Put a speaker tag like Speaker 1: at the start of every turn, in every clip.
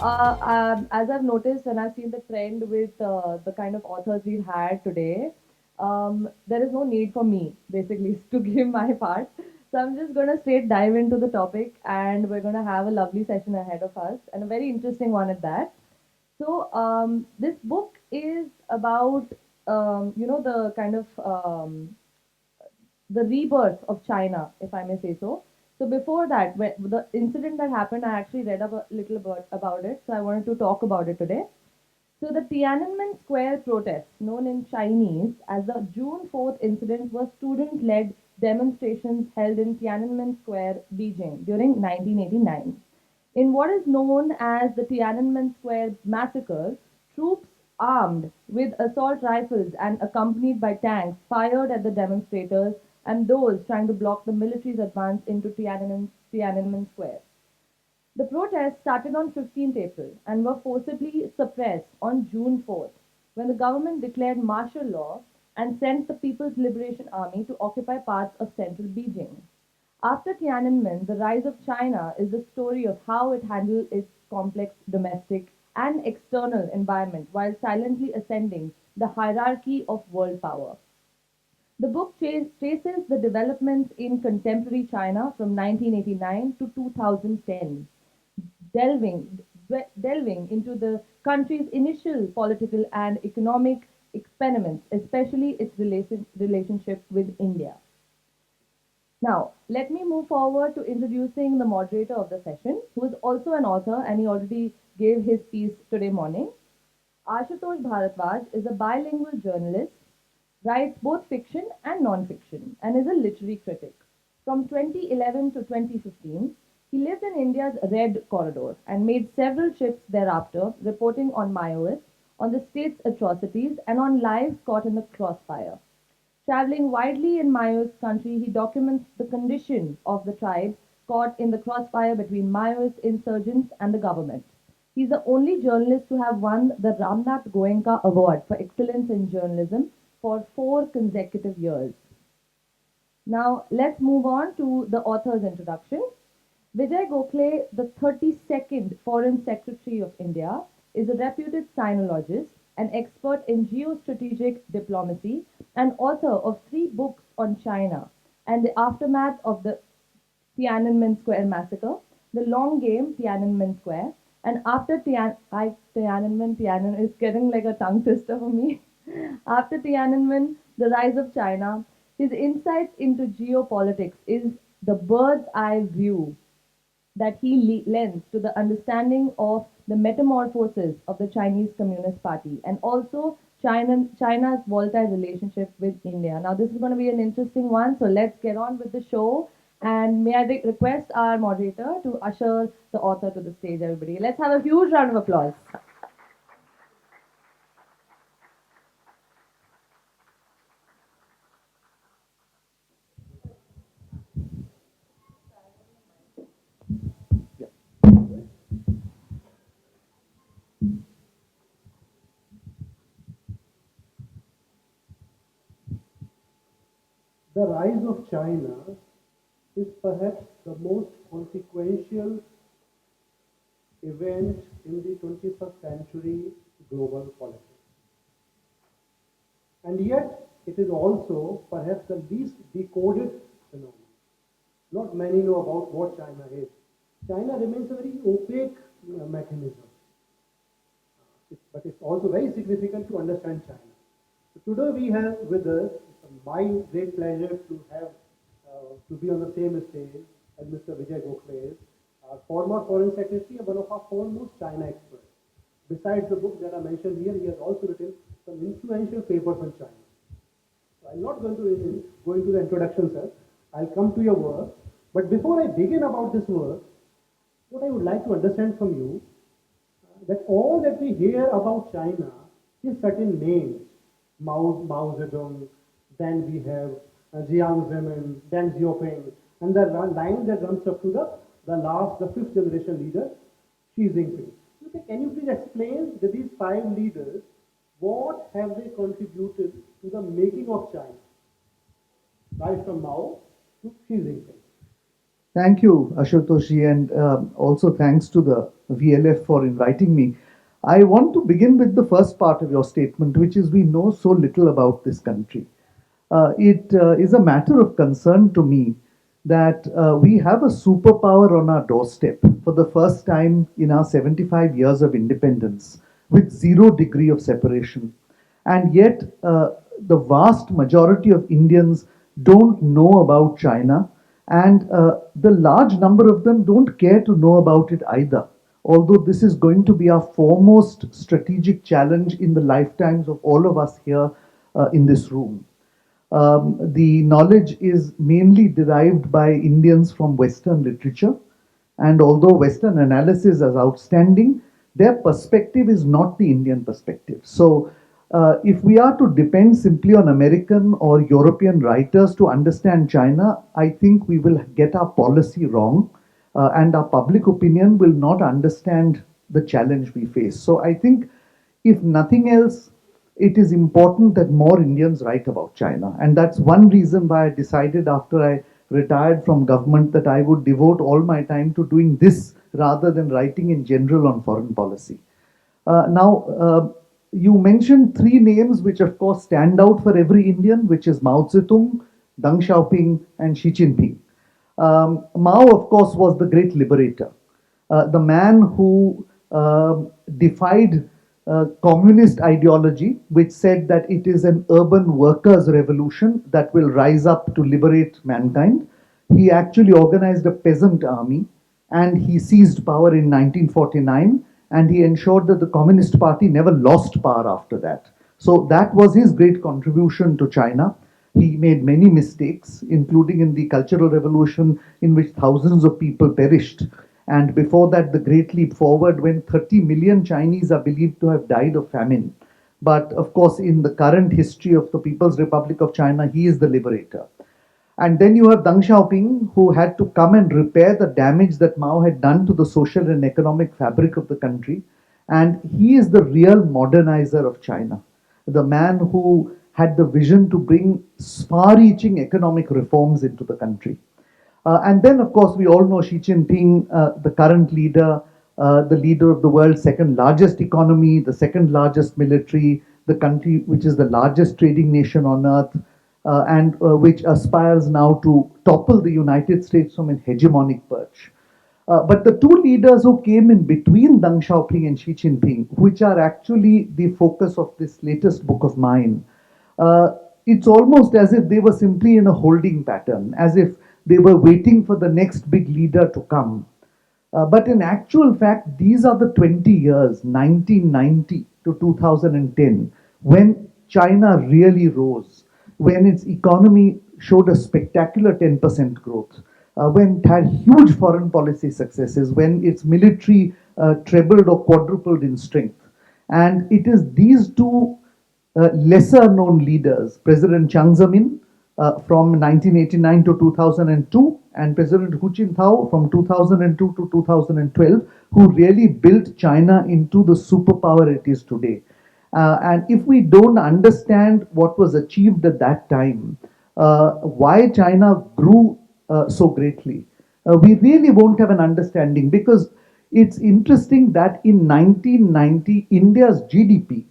Speaker 1: As I've noticed and I've seen the trend with the kind of authors we've had today, there is no need for me basically to give my part. So I'm just going to straight dive into the topic and we're going to have a lovely session ahead of us and a very interesting one at that. So this book is about, the kind of the rebirth of China, if I may say so. So before that, the incident that happened, I actually read a little about it. So I wanted to talk about it today. So the Tiananmen Square protests, known in Chinese as the June 4th incident, were student-led demonstrations held in Tiananmen Square, Beijing during 1989. In what is known as the Tiananmen Square massacre, troops armed with assault rifles and accompanied by tanks fired at the demonstrators and those trying to block the military's advance into Tiananmen Square. The protests started on 15th April and were forcibly suppressed on June 4th, when the government declared martial law and sent the People's Liberation Army to occupy parts of central Beijing. After Tiananmen, the rise of China is the story of how it handled its complex domestic and external environment while silently ascending the hierarchy of world power. The book traces the developments in contemporary China from 1989 to 2010, delving, delving into the country's initial political and economic experiments, especially its relationship with India. Now, let me move forward to introducing the moderator of the session, who is also an author and he already gave his piece today morning. Ashutosh Bharadwaj is a bilingual journalist, writes both fiction and non-fiction, and is a literary critic. From 2011 to 2015, he lived in India's Red Corridor and made several trips thereafter, reporting on Maoist, on the state's atrocities, and on lives caught in the crossfire. Traveling widely in Maoist country, he documents the condition of the tribes caught in the crossfire between Maoist insurgents and the government. He is the only journalist to have won the Ramnath Goenka Award for Excellence in Journalism for 4 consecutive years. Now, let's move on to the author's introduction. Vijay Gokhale, the 32nd Foreign Secretary of India, is a reputed sinologist, an expert in geostrategic diplomacy, and author of 3 books on China and the aftermath of the Tiananmen Square massacre, The Long Game, Tiananmen Square, and after Tiananmen is getting like a tongue twister for me. After Tiananmen, The Rise of China, his insights into geopolitics is the bird's eye view that he lends to the understanding of the metamorphosis of the Chinese Communist Party and also China's volatile relationship with India. Now, this is going to be an interesting one, so let's get on with the show. And may I request our moderator to usher the author to the stage, everybody. Let's have a huge round of applause.
Speaker 2: The rise of China is perhaps the most consequential event in the 21st century global politics. And yet, it is also perhaps the least decoded phenomenon. Not many know about what China is. China remains a very opaque mechanism, but it's also very significant to understand China. So today we have with us, it's my great pleasure to have to be on the same stage as Mr. Vijay Gokhale, our former Foreign Secretary and one of our foremost China experts. Besides the book that I mentioned here, he has also written some influential papers on China. So I'm not going to go into the introduction, sir. I'll come to your work. But before I begin about this work, what I would like to understand from you, that all that we hear about China is certain names. Mao Zedong, then we have Jiang Zemin, Deng Xiaoping, and the line that runs up to the fifth generation leader, Xi Jinping. Okay, can you please explain that these 5 leaders, what have they contributed to the making of China? Right from Mao to Xi Jinping.
Speaker 3: Thank you, Ashutoshi, and also thanks to the VLF for inviting me. I want to begin with the first part of your statement, which is we know so little about this country. It is a matter of concern to me that we have a superpower on our doorstep for the first time in our 75 years of independence with zero degree of separation. And yet, the vast majority of Indians don't know about China, and the large number of them don't care to know about it either. Although this is going to be our foremost strategic challenge in the lifetimes of all of us here in this room. The knowledge is mainly derived by Indians from Western literature. And although Western analysis is outstanding, their perspective is not the Indian perspective. So, if we are to depend simply on American or European writers to understand China, I think we will get our policy wrong, and our public opinion will not understand the challenge we face. So, I think if nothing else, it is important that more Indians write about China. And that's one reason why I decided after I retired from government that I would devote all my time to doing this rather than writing in general on foreign policy. Now, you mentioned three names which, of course, stand out for every Indian, which is Mao Zedong, Deng Xiaoping, and Xi Jinping. Mao, of course, was the great liberator, the man who defied communist ideology, which said that it is an urban workers' revolution that will rise up to liberate mankind. He actually organized a peasant army and he seized power in 1949 and he ensured that the Communist Party never lost power after that. So that was his great contribution to China. He made many mistakes, including in the Cultural Revolution, in which thousands of people perished. And before that, the Great Leap Forward, when 30 million Chinese are believed to have died of famine. But of course, in the current history of the People's Republic of China, he is the liberator. And then you have Deng Xiaoping, who had to come and repair the damage that Mao had done to the social and economic fabric of the country. And he is the real modernizer of China, the man who had the vision to bring far reaching economic reforms into the country. And then, of course, we all know Xi Jinping, the current leader, the leader of the world's second largest economy, the second largest military, the country which is the largest trading nation on earth, and which aspires now to topple the United States from an hegemonic perch. But the two leaders who came in between Deng Xiaoping and Xi Jinping, which are actually the focus of this latest book of mine, uh, it's almost as if they were simply in a holding pattern, as if they were waiting for the next big leader to come. But in actual fact, these are the 20 years, 1990 to 2010, when China really rose, when its economy showed a spectacular 10% growth, when it had huge foreign policy successes, when its military trebled or quadrupled in strength. And it is these two lesser known leaders, President Chiang Zemin from 1989 to 2002, and President Hu Jintao from 2002 to 2012, who really built China into the superpower it is today. And if we don't understand what was achieved at that time, why China grew so greatly, we really won't have an understanding, because it's interesting that in 1990, India's GDP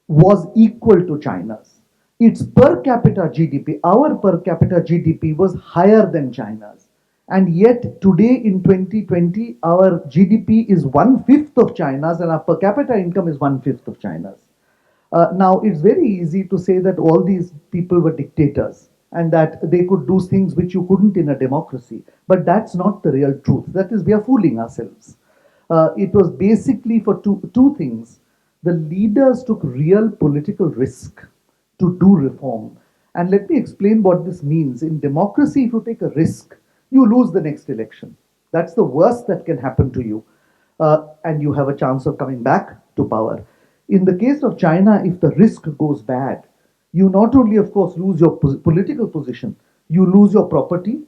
Speaker 3: was equal to China's. Its per capita GDP, our per capita GDP was higher than China's. And yet today in 2020, our GDP is one fifth of China's and our per capita income is one fifth of China's. Now, it's very easy to say that all these people were dictators and that they could do things which you couldn't in a democracy. But that's not the real truth. That is, we are fooling ourselves. It was basically for two things. The leaders took real political risk to do reform. And let me explain what this means. In democracy, if you take a risk, you lose the next election. That's the worst that can happen to you. And you have a chance of coming back to power. In the case of China, if the risk goes bad, you not only, of course, lose your political position, you lose your property,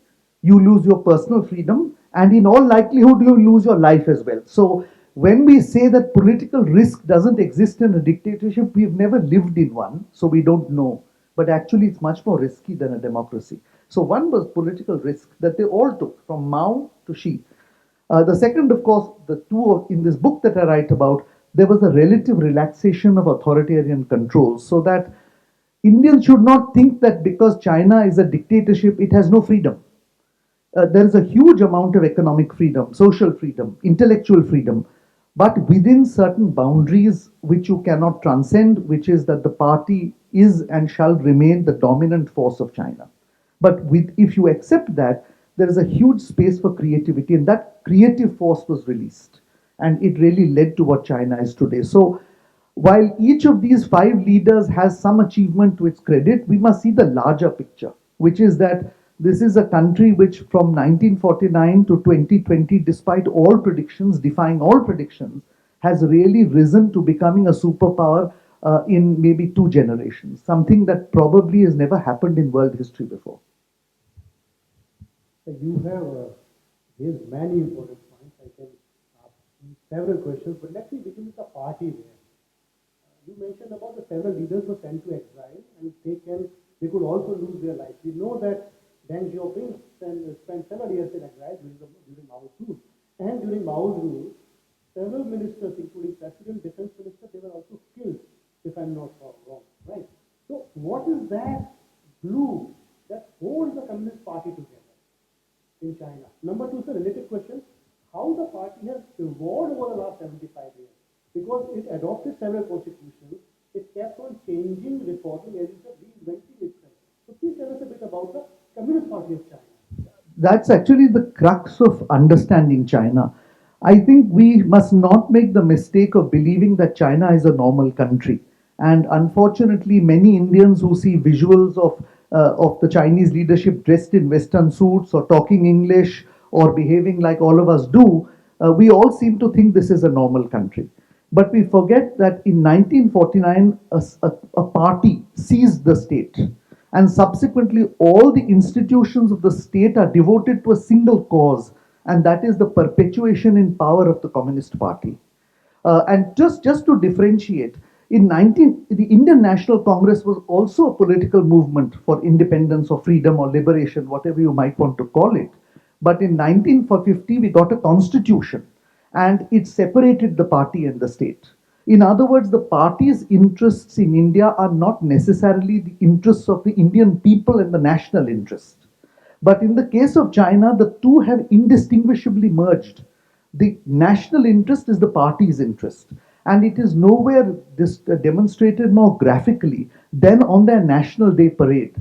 Speaker 3: you lose your personal freedom, and in all likelihood, you lose your life as well. So, when we say that political risk doesn't exist in a dictatorship, we've never lived in one, so we don't know. But actually, it's much more risky than a democracy. So, one was political risk that they all took, from Mao to Xi. The second, of course, the two in this book that I write about, there was a relative relaxation of authoritarian controls so that Indians should not think that because China is a dictatorship, it has no freedom. There is a huge amount of economic freedom, social freedom, intellectual freedom, but within certain boundaries which you cannot transcend, which is that the party is and shall remain the dominant force of China. But if you accept that, there is a huge space for creativity, and that creative force was released. And it really led to what China is today. So, while each of these five leaders has some achievement to its credit, we must see the larger picture, which is that this is a country which from 1949 to 2020, despite all predictions, defying all predictions, has really risen to becoming a superpower in maybe two generations, something that probably has never happened in world history before.
Speaker 2: You have raised many important points. I can ask you several questions, but let me begin with the party there. You mentioned about the several leaders who sent to exile, and they could also lose their lives. We know that Deng Xiaoping spent several years in exile during Mao's rule, and during Mao's rule, several ministers, including president, defense minister, they were also killed, if I'm not wrong, right? So, what is that glue that holds the Communist Party together in China? Number two is a related question: how the party has evolved over the last 75 years? Because it adopted several constitutions, it kept on changing, reforming, as you said, reinventing itself. So please tell us a bit about the Communist Party of China.
Speaker 3: That's actually the crux of understanding China. I think we must not make the mistake of believing that China is a normal country. And unfortunately, many Indians who see visuals of the Chinese leadership dressed in Western suits or talking English or behaving like all of us do, we all seem to think this is a normal country. But we forget that in 1949, a party seized the state, and subsequently, all the institutions of the state are devoted to a single cause, and that is the perpetuation in power of the Communist Party. And just to differentiate, the Indian National Congress was also a political movement for independence or freedom or liberation, whatever you might want to call it. But in 1950, we got a constitution, and it separated the party and the state. In other words, the party's interests in India are not necessarily the interests of the Indian people and the national interest. But in the case of China, the two have indistinguishably merged. The national interest is the party's interest, and it is nowhere demonstrated more graphically than on their National Day parade.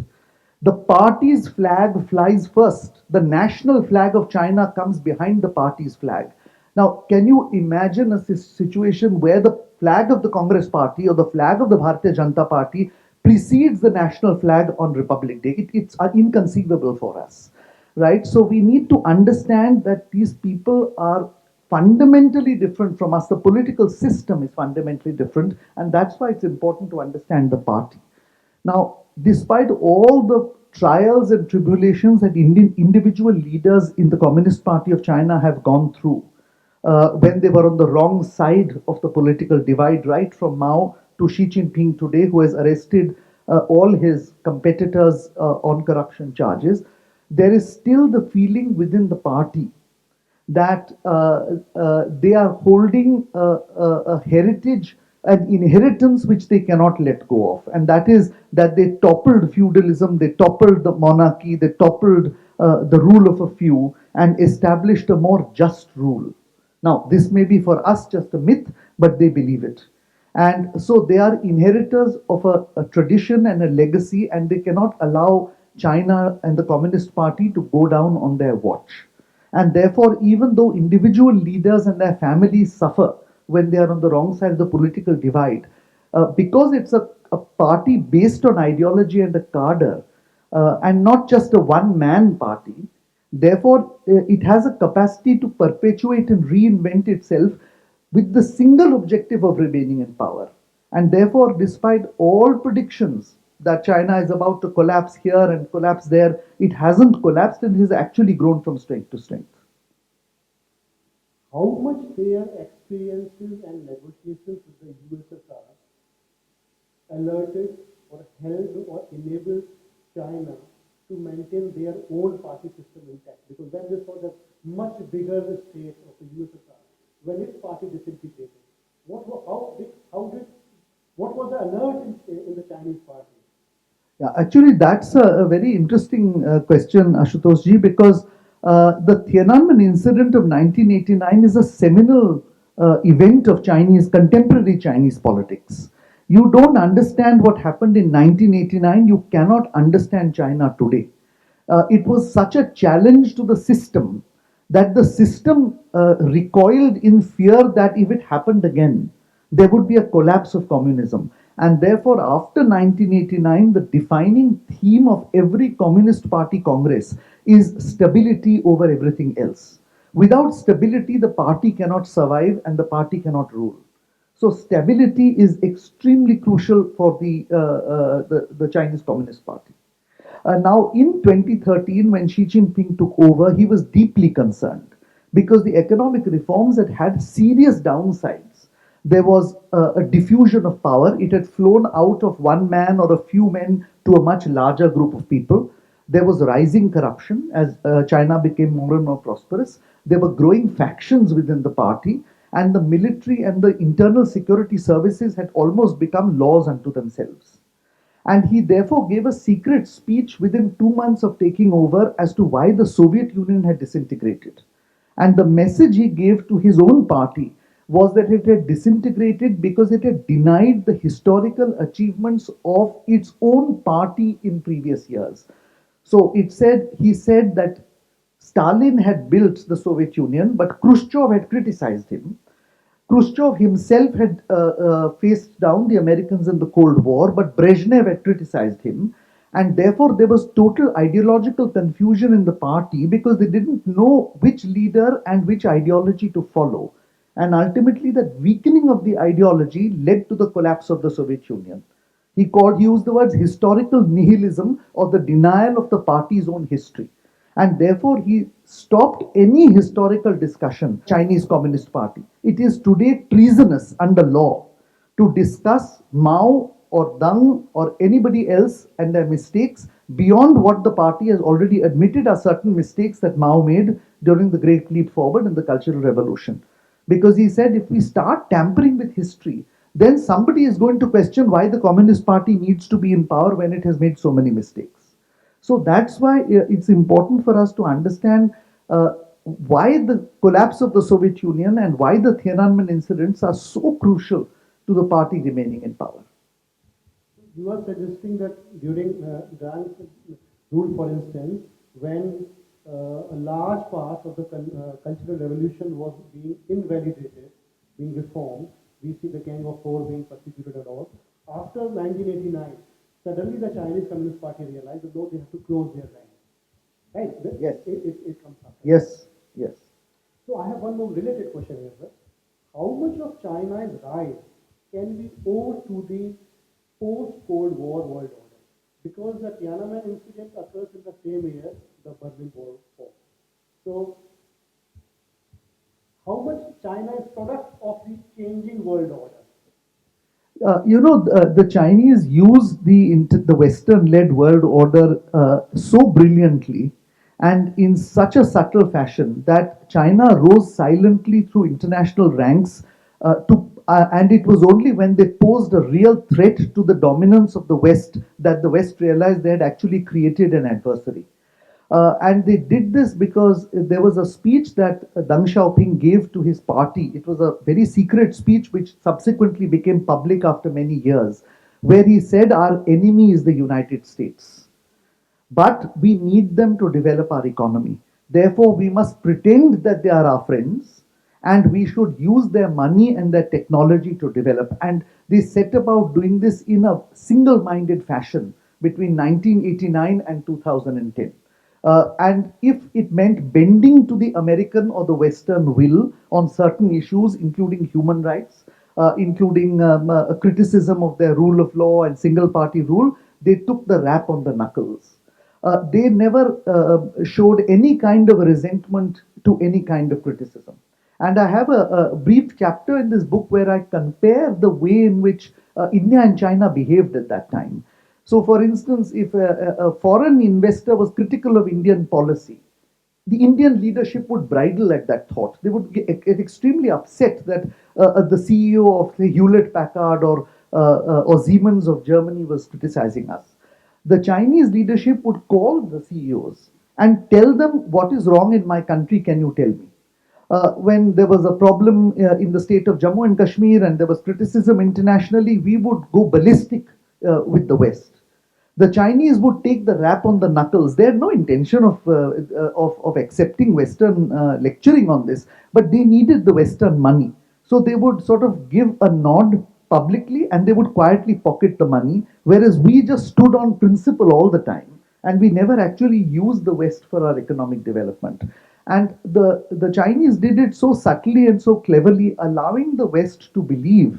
Speaker 3: The party's flag flies first. The national flag of China comes behind the party's flag. Now, can you imagine a situation where the flag of the Congress Party or the flag of the Bharatiya Janata Party precedes the national flag on Republic Day? It's inconceivable for us, right? So we need to understand that these people are fundamentally different from us. The political system is fundamentally different, and that's why it's important to understand the party. Now, despite all the trials and tribulations that Indian individual leaders in the Communist Party of China have gone through, when they were on the wrong side of the political divide, right from Mao to Xi Jinping today, who has arrested all his competitors on corruption charges, there is still the feeling within the party that they are holding a heritage, an inheritance which they cannot let go of. And that is that they toppled feudalism, they toppled the monarchy, they toppled the rule of a few and established a more just rule. Now, this may be for us just a myth, but they believe it. And so they are inheritors of a tradition and a legacy, and they cannot allow China and the Communist Party to go down on their watch. And therefore, even though individual leaders and their families suffer when they are on the wrong side of the political divide, because it's a party based on ideology and a cadre, and not just a one man party, therefore, it has a capacity to perpetuate and reinvent itself with the single objective of remaining in power. And therefore, despite all predictions that China is about to collapse here and collapse there, it hasn't collapsed and has actually grown from strength to strength.
Speaker 2: How much their experiences and negotiations with the USSR alerted or helped or enabled China to maintain their own party system intact? Because when they saw that much bigger state of the USSR when its party disintegrated? What was the alert in the Chinese party?
Speaker 3: Yeah, actually, that's a very interesting question, Ashutosh ji, because the Tiananmen incident of 1989 is a seminal event of Chinese, contemporary Chinese politics. You don't understand what happened in 1989, you cannot understand China today. It was such a challenge to the system that the system recoiled in fear that if it happened again, there would be a collapse of communism. And therefore, after 1989, the defining theme of every Communist Party Congress is stability over everything else. Without stability, the party cannot survive and the party cannot rule. So stability is extremely crucial for the Chinese Communist Party. Now, in 2013, when Xi Jinping took over, he was deeply concerned because the economic reforms had serious downsides. There was a diffusion of power. It had flown out of one man or a few men to a much larger group of people. There was rising corruption as China became more and more prosperous. There were growing factions within the party, and the military and the internal security services had almost become laws unto themselves. And he therefore gave a secret speech within 2 months of taking over as to why the Soviet Union had disintegrated. And the message he gave to his own party was that it had disintegrated because it had denied the historical achievements of its own party in previous years. So he said that Stalin had built the Soviet Union, but Khrushchev had criticized him. Khrushchev himself had faced down the Americans in the Cold War, but Brezhnev had criticized him. And therefore, there was total ideological confusion in the party because they didn't know which leader and which ideology to follow. And ultimately, that weakening of the ideology led to the collapse of the Soviet Union. He used the words historical nihilism or the denial of the party's own history. And therefore, he stopped any historical discussion Chinese Communist Party. It is today treasonous under law to discuss Mao or Deng or anybody else and their mistakes beyond what the party has already admitted are certain mistakes that Mao made during the Great Leap Forward and the Cultural Revolution. Because he said if we start tampering with history, then somebody is going to question why the Communist Party needs to be in power when it has made so many mistakes. So that's why it's important for us to understand why the collapse of the Soviet Union and why the Tiananmen incidents are so crucial to the party remaining in power.
Speaker 2: You are suggesting that during Deng's rule, for instance, when a large part of the cultural revolution was being invalidated, being reformed, we see the Gang of Four being persecuted at all. After 1989, suddenly the Chinese Communist Party realized that no, they have to close their ranks. Right?
Speaker 3: Yes.
Speaker 2: It comes up.
Speaker 3: Yes, yes.
Speaker 2: So I have one more related question here, sir. How much of China's rise can we owe to the post-Cold War world order? Because the Tiananmen incident occurs in the same year the Berlin Wall falls. So, how much China is product of the changing world order?
Speaker 3: The Chinese use the Western-led world order so brilliantly and in such a subtle fashion that China rose silently through international ranks and it was only when they posed a real threat to the dominance of the West that the West realized they had actually created an adversary. And they did this because there was a speech that Deng Xiaoping gave to his party. It was a very secret speech which subsequently became public after many years, where he said, our enemy is the United States. But we need them to develop our economy. Therefore, we must pretend that they are our friends and we should use their money and their technology to develop. And they set about doing this in a single minded fashion between 1989 and 2010. And if it meant bending to the American or the Western will on certain issues, including human rights, including criticism of their rule of law and single party rule, they took the rap on the knuckles. They never showed any kind of resentment to any kind of criticism. And I have a brief chapter in this book where I compare the way in which India and China behaved at that time. So, for instance, if a foreign investor was critical of Indian policy, the Indian leadership would bridle at that thought. They would get extremely upset that the CEO of the Hewlett Packard or Siemens of Germany was criticizing us. The Chinese leadership would call the CEOs and tell them what is wrong in my country. Can you tell me? When there was a problem in the state of Jammu and Kashmir and there was criticism internationally, we would go ballistic with the West. The Chinese would take the rap on the knuckles. They had no intention of accepting Western lecturing on this, but they needed the Western money. So they would sort of give a nod publicly and they would quietly pocket the money, whereas we just stood on principle all the time and we never actually used the West for our economic development. And the Chinese did it so subtly and so cleverly, allowing the West to believe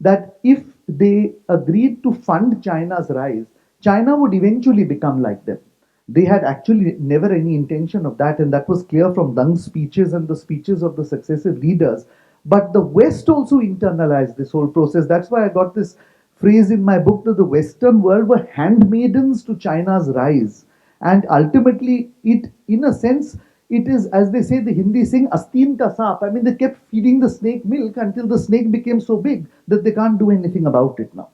Speaker 3: that if they agreed to fund China's rise, China would eventually become like them. They had actually never any intention of that, and that was clear from Deng's speeches and the speeches of the successive leaders. But the West also internalized this whole process. That's why I got this phrase in my book that the Western world were handmaidens to China's rise. And ultimately, it, in a sense, it is, as they say, the Hindi saying, Astin ka saap. I mean, they kept feeding the snake milk until the snake became so big that they can't do anything about it now.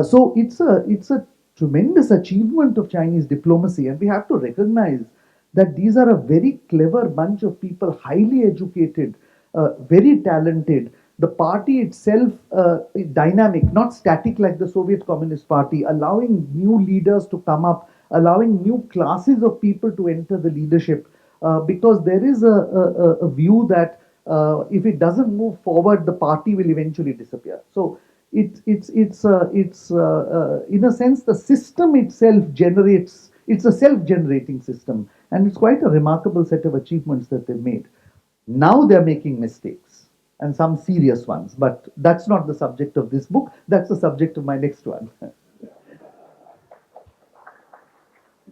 Speaker 3: So it's a tremendous achievement of Chinese diplomacy, and we have to recognize that these are a very clever bunch of people, highly educated, very talented. The party itself dynamic, not static like the Soviet Communist Party, allowing new leaders to come up, allowing new classes of people to enter the leadership, because there is a view that if it doesn't move forward, the party will eventually disappear. So it's in a sense the system itself generates. It's a self-generating system, and it's quite a remarkable set of achievements that they've made. Now they're making mistakes and some serious ones, but that's not the subject of this book. That's the subject of my next one.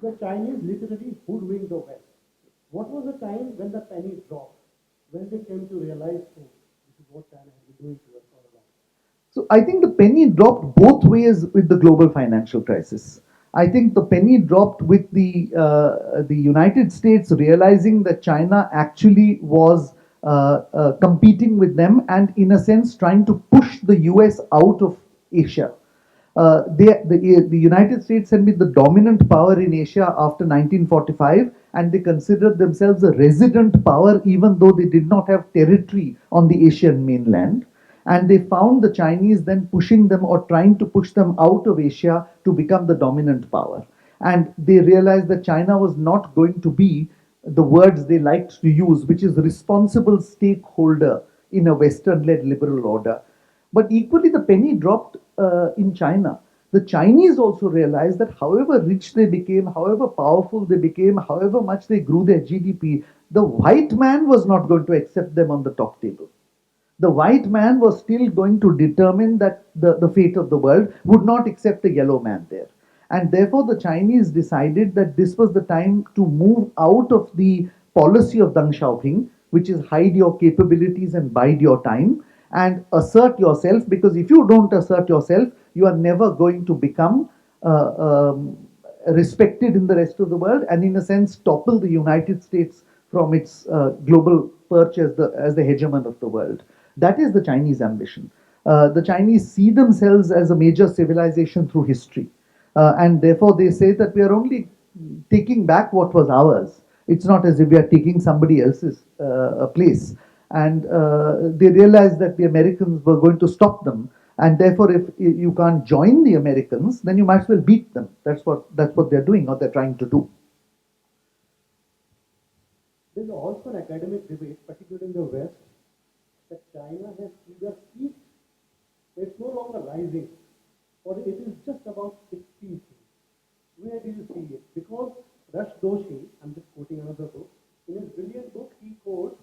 Speaker 2: The Chinese literally hoodwinked the West. What was the time when the penny dropped? When they came to realize, oh, this is what China has been doing to us all along.
Speaker 3: So I think the penny dropped both ways with the global financial crisis. I think the penny dropped with the United States realizing that China actually was competing with them and, in a sense, trying to push the US out of Asia. The United States had been the dominant power in Asia after 1945, and they considered themselves a resident power even though they did not have territory on the Asian mainland. And they found the Chinese then pushing them or trying to push them out of Asia to become the dominant power. And they realized that China was not going to be the words they liked to use, which is responsible stakeholder in a Western led liberal order. But equally, the penny dropped in China. The Chinese also realized that however rich they became, however powerful they became, however much they grew their GDP, the white man was not going to accept them on the top table. The white man was still going to determine that the fate of the world, would not accept a yellow man there. And therefore, the Chinese decided that this was the time to move out of the policy of Deng Xiaoping, which is hide your capabilities and bide your time, and assert yourself, because if you don't assert yourself, you are never going to become respected in the rest of the world, and in a sense topple the United States from its global perch as the hegemon of the world. That is the Chinese ambition. The Chinese see themselves as a major civilization through history, and therefore they say that we are only taking back what was ours. It's not as if we are taking somebody else's place. And they realized that the Americans were going to stop them, and therefore, if you can't join the Americans, then you might as well beat them. That's what they're doing, or they're trying to do.
Speaker 2: There's also an academic debate, particularly in the West, that China has either peaked, it's no longer rising, or it is just about its peaking. Where do you see it? Because Rush Doshi, I'm just quoting another book, in his brilliant book, he quotes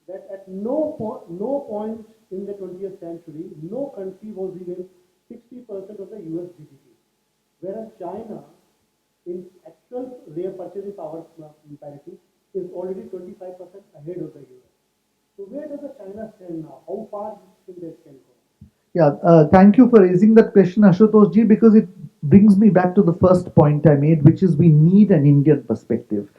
Speaker 2: that at no point in the 20th century, no country was even 60% of the US GDP. Whereas China, in actual real purchasing power parity, is already 25% ahead of the US. So where does the China stand now? How far do you think they can go?
Speaker 3: Yeah, thank you for raising that question, Ashutosh ji, because it brings me back to the first point I made, which is we need an Indian perspective.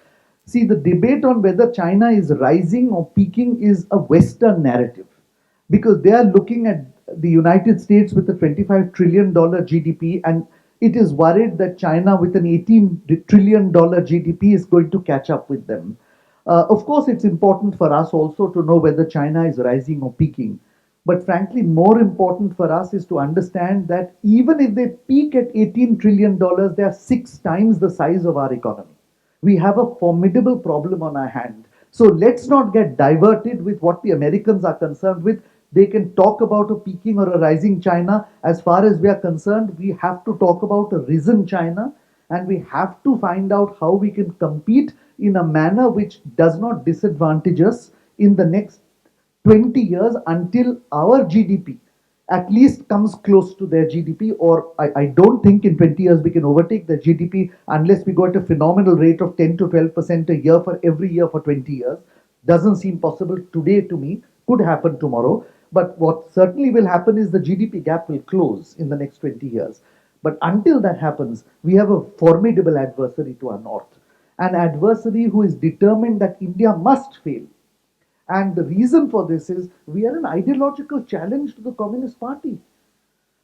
Speaker 3: See, the debate on whether China is rising or peaking is a Western narrative because they are looking at the United States with a $25 trillion GDP, and it is worried that China with an $18 trillion GDP is going to catch up with them. Of course, it's important for us also to know whether China is rising or peaking. But frankly, more important for us is to understand that even if they peak at $18 trillion, they are 6 times the size of our economy. We have a formidable problem on our hand. So let's not get diverted with what the Americans are concerned with. They can talk about a peaking or a rising China. As far as we are concerned, we have to talk about a risen China, and we have to find out how we can compete in a manner which does not disadvantage us in the next 20 years until our GDP at least comes close to their GDP. Or I don't think in 20 years we can overtake their GDP unless we go at a phenomenal rate of 10 to 12% a year for every year for 20 years. Doesn't seem possible today to me, could happen tomorrow. But what certainly will happen is the GDP gap will close in the next 20 years. But until that happens, we have a formidable adversary to our north, an adversary who is determined that India must fail. And the reason for this is we are an ideological challenge to the Communist Party.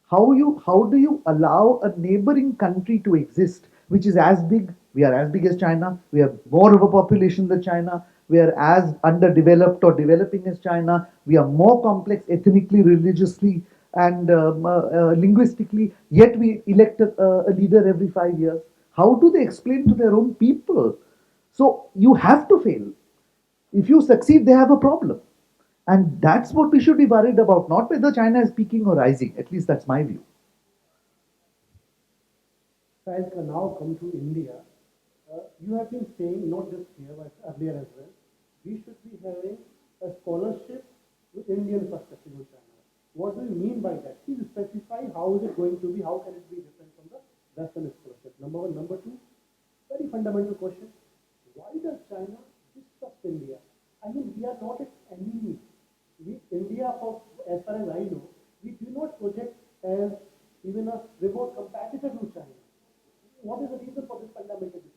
Speaker 3: How do you allow a neighboring country to exist which is as big? We are as big as China. We have more of a population than China. We are as underdeveloped or developing as China. We are more complex ethnically, religiously, and linguistically. Yet we elect a leader every 5 years. How do they explain to their own people? So you have to fail. If you succeed, they have a problem. And that's what we should be worried about, not whether China is peaking or rising. At least that's my view.
Speaker 2: So I'll now come to India. You have been saying, not just here, but earlier as well, we should be having a scholarship with Indian perspective on China. What do you mean by that? Please specify how is it going to be, how can it be different from the Western scholarship? Number one. Number two, very fundamental question. Why does China distrust India? I mean, we are not its enemy. India, as far as I know, we do not project as even a remote competitor to China. What is the reason for this fundamental difference?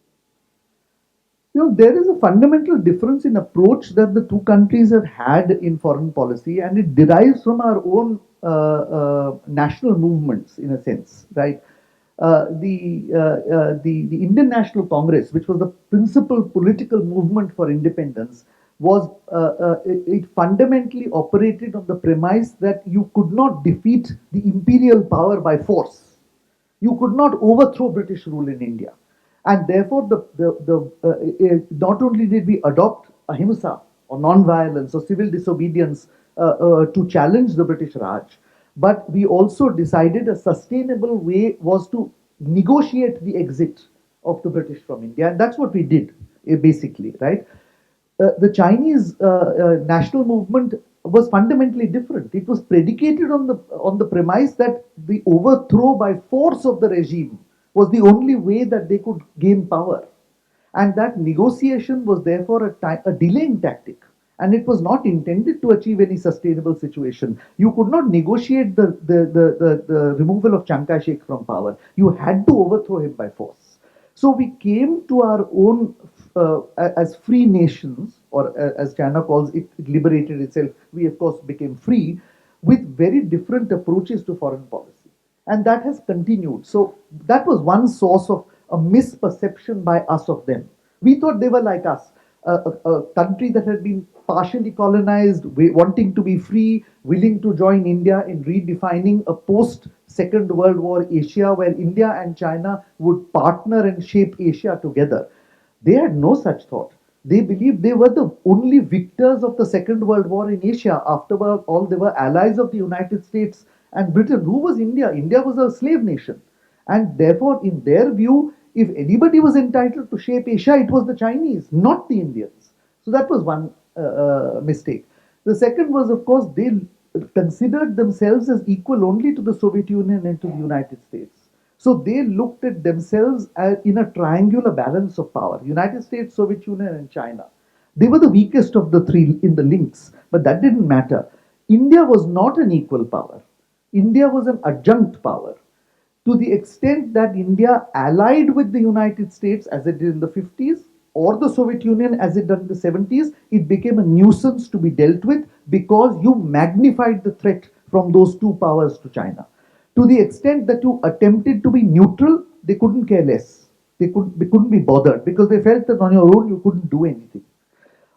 Speaker 3: There is a fundamental difference in approach that the two countries have had in foreign policy, and it derives from our own national movements, in a sense, right? The Indian National Congress, which was the principal political movement for independence, was it fundamentally operated on the premise that you could not defeat the imperial power by force. You could not overthrow British rule in India. And therefore, not only did we adopt ahimsa or non-violence or civil disobedience to challenge the British Raj, but we also decided a sustainable way was to negotiate the exit of the British from India. And that's what we did, basically, right? The Chinese national movement was fundamentally different. It was predicated on the premise that the overthrow by force of the regime was the only way that they could gain power, and that negotiation was therefore a delaying tactic. And it was not intended to achieve any sustainable situation. You could not negotiate the removal of Chiang Kai shek from power. You had to overthrow him by force. So we came to our own as free nations, or as China calls it, it liberated itself. We, of course, became free with very different approaches to foreign policy. And that has continued. So that was one source of a misperception by us of them. We thought they were like us, a country that had been partially colonized, wanting to be free, willing to join India in redefining a post Second World War Asia where India and China would partner and shape Asia together. They had no such thought. They believed they were the only victors of the Second World War in Asia. After all, they were allies of the United States and Britain. Who was India? India was a slave nation. And therefore, in their view, if anybody was entitled to shape Asia, it was the Chinese, not the Indians. So that was one mistake. The second was, of course, they considered themselves as equal only to the Soviet Union and to the United States. So they looked at themselves as in a triangular balance of power: United States, Soviet Union, and China. They were the weakest of the three in the links, but that didn't matter. India was not an equal power. India was an adjunct power, to the extent that India allied with the United States as it did in the 50s, or the Soviet Union as it done in the 70s, it became a nuisance to be dealt with because you magnified the threat from those two powers to China. To the extent that you attempted to be neutral, they couldn't care less. They couldn't be bothered because they felt that on your own you couldn't do anything.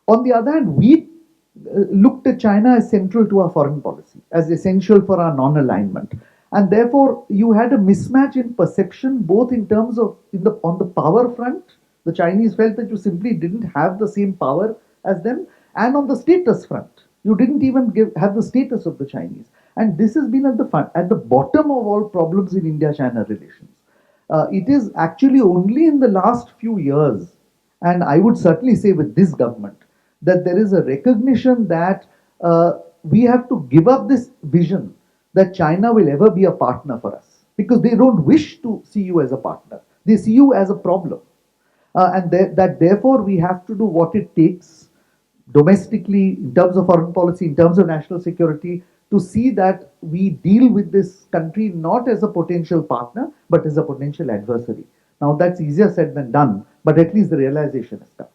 Speaker 3: On the other hand, we looked at China as central to our foreign policy, as essential for our non alignment. And therefore, you had a mismatch in perception, both in terms of on the power front. The Chinese felt that you simply didn't have the same power as them, and on the status front, you didn't even have the status of the Chinese. And this has been at the bottom of all problems in India-China relations. It is actually only in the last few years, and I would certainly say with this government, that there is a recognition that we have to give up this vision that China will ever be a partner for us because they don't wish to see you as a partner. They see you as a problem. And that therefore we have to do what it takes domestically, in terms of foreign policy, in terms of national security, to see that we deal with this country not as a potential partner, but as a potential adversary. Now, that's easier said than done, but at least the realization has come.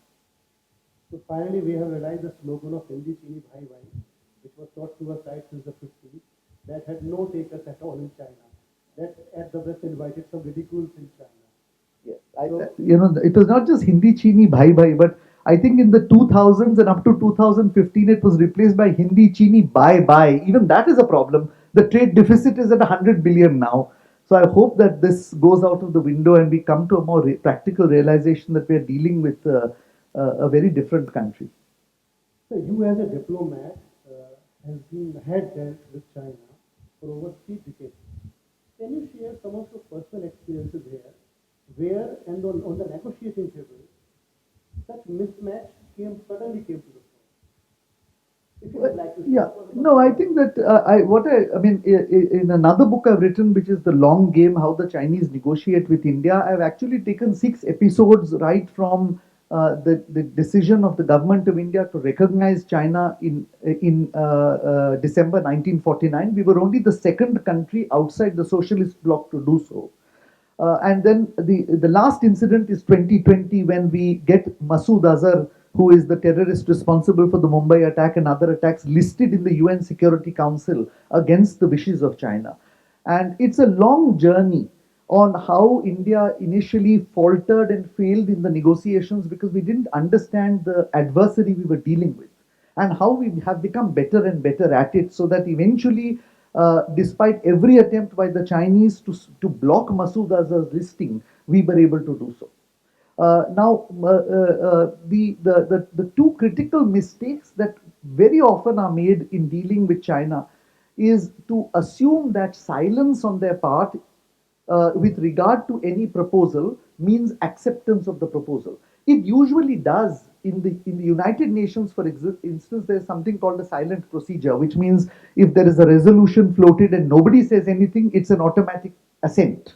Speaker 2: So finally, we have realized the slogan of Hindi Chini Bhai Bhai, which was taught to us right since the 50s, that had no takers at all in China. That at the best invited some ridicules in China.
Speaker 3: Yes, it was not just Hindi Chini Bhai Bhai, but I think in the 2000s and up to 2015, it was replaced by Hindi Chini Bye Bye. Even that is a problem. The trade deficit is at 100 billion now. So I hope that this goes out of the window and we come to a more practical realization that we are dealing with a very different country.
Speaker 2: So you as a diplomat had dealt with China for over 3 decades. Can you share some of your personal experiences here, where and on the negotiating table, such mismatch suddenly came to the fore? If you would like to
Speaker 3: Yeah,
Speaker 2: share.
Speaker 3: no, I think that I mean, in another book I've written, which is The Long Game, How the Chinese Negotiate with India, I've actually taken 6 episodes right from the decision of the government of India to recognize China in December 1949. We were only the second country outside the socialist bloc to do so. And then the last incident is 2020 when we get Masood Azhar, who is the terrorist responsible for the Mumbai attack and other attacks, listed in the UN Security Council against the wishes of China. And it's a long journey on how India initially faltered and failed in the negotiations because we didn't understand the adversary we were dealing with, and how we have become better and better at it, so that eventually, despite every attempt by the Chinese to block Masood Azhar's listing, we were able to do so. The two critical mistakes that very often are made in dealing with China is to assume that silence on their part with regard to any proposal means acceptance of the proposal. It usually does. In the United Nations, for instance, there's something called a silent procedure, which means if there is a resolution floated and nobody says anything, it's an automatic assent.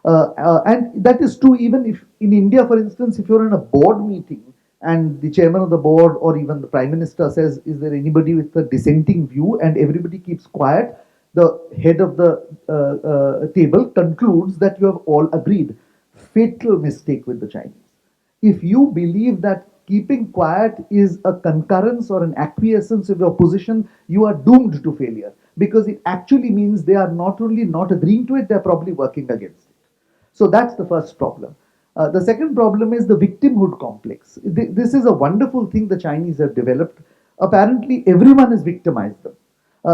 Speaker 3: And that is true even if in India, for instance, if you're in a board meeting and the chairman of the board or even the prime minister says, "Is there anybody with a dissenting view?" and everybody keeps quiet, the head of the table concludes that you have all agreed. Fatal mistake with the Chinese. If you believe that keeping quiet is a concurrence or an acquiescence of your position, you are doomed to failure because it actually means they are not only not agreeing to it, they're probably working against it. So that's the first problem. The second problem is the victimhood complex. This is a wonderful thing the Chinese have developed. Apparently, everyone has victimized them.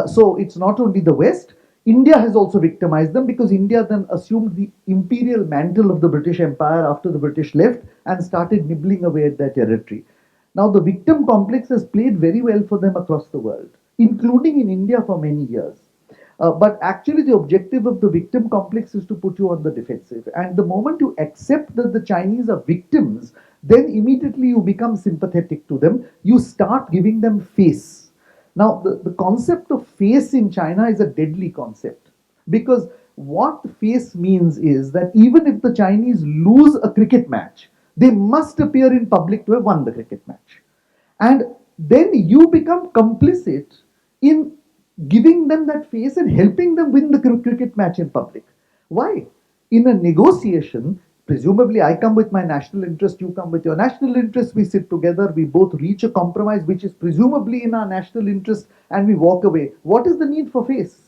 Speaker 3: So it's not only the West, India has also victimized them because India then assumed the imperial mantle of the British Empire after the British left and started nibbling away at their territory. Now, the victim complex has played very well for them across the world, including in India for many years. But actually, the objective of the victim complex is to put you on the defensive. And the moment you accept that the Chinese are victims, then immediately you become sympathetic to them. You start giving them face. Now, the concept of face in China is a deadly concept because what face means is that even if the Chinese lose a cricket match, they must appear in public to have won the cricket match. And then you become complicit in giving them that face and helping them win the cricket match in public. Why? In a negotiation, Presumably, I come with my national interest, you come with your national interest, we sit together, we both reach a compromise which is presumably in our national interest, and we walk away. What is the need for face?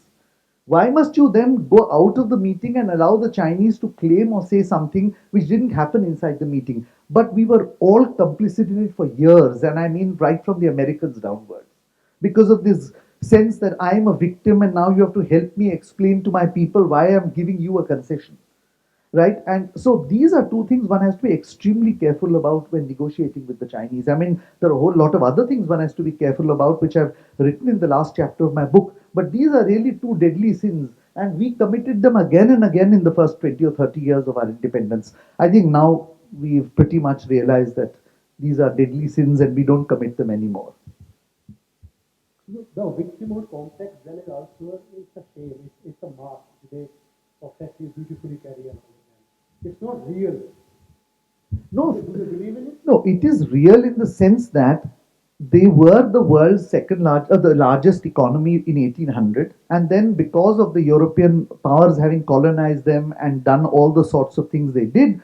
Speaker 3: Why must you then go out of the meeting and allow the Chinese to claim or say something which didn't happen inside the meeting? But we were all complicit in it for years, and I mean right from the Americans downwards. Because of this sense that I am a victim and now you have to help me explain to my people why I'm giving you a concession, right? And so these are two things one has to be extremely careful about when negotiating with the Chinese. I mean, there are a whole lot of other things one has to be careful about, which I've written in the last chapter of my book, but these are really two deadly sins, and we committed them again and again in the first 20 or 30 years of our independence. I think now we've pretty much realized that these are deadly sins and we don't commit them anymore.
Speaker 2: The victimhood complex then is also it's a shame, it's a mask they perfectly beautifully carry around them. It's not real.
Speaker 3: No,
Speaker 2: Do you believe in it?
Speaker 3: no, it is real in the sense that they were the world's the largest economy in 1800, and then because of the European powers having colonized them and done all the sorts of things they did,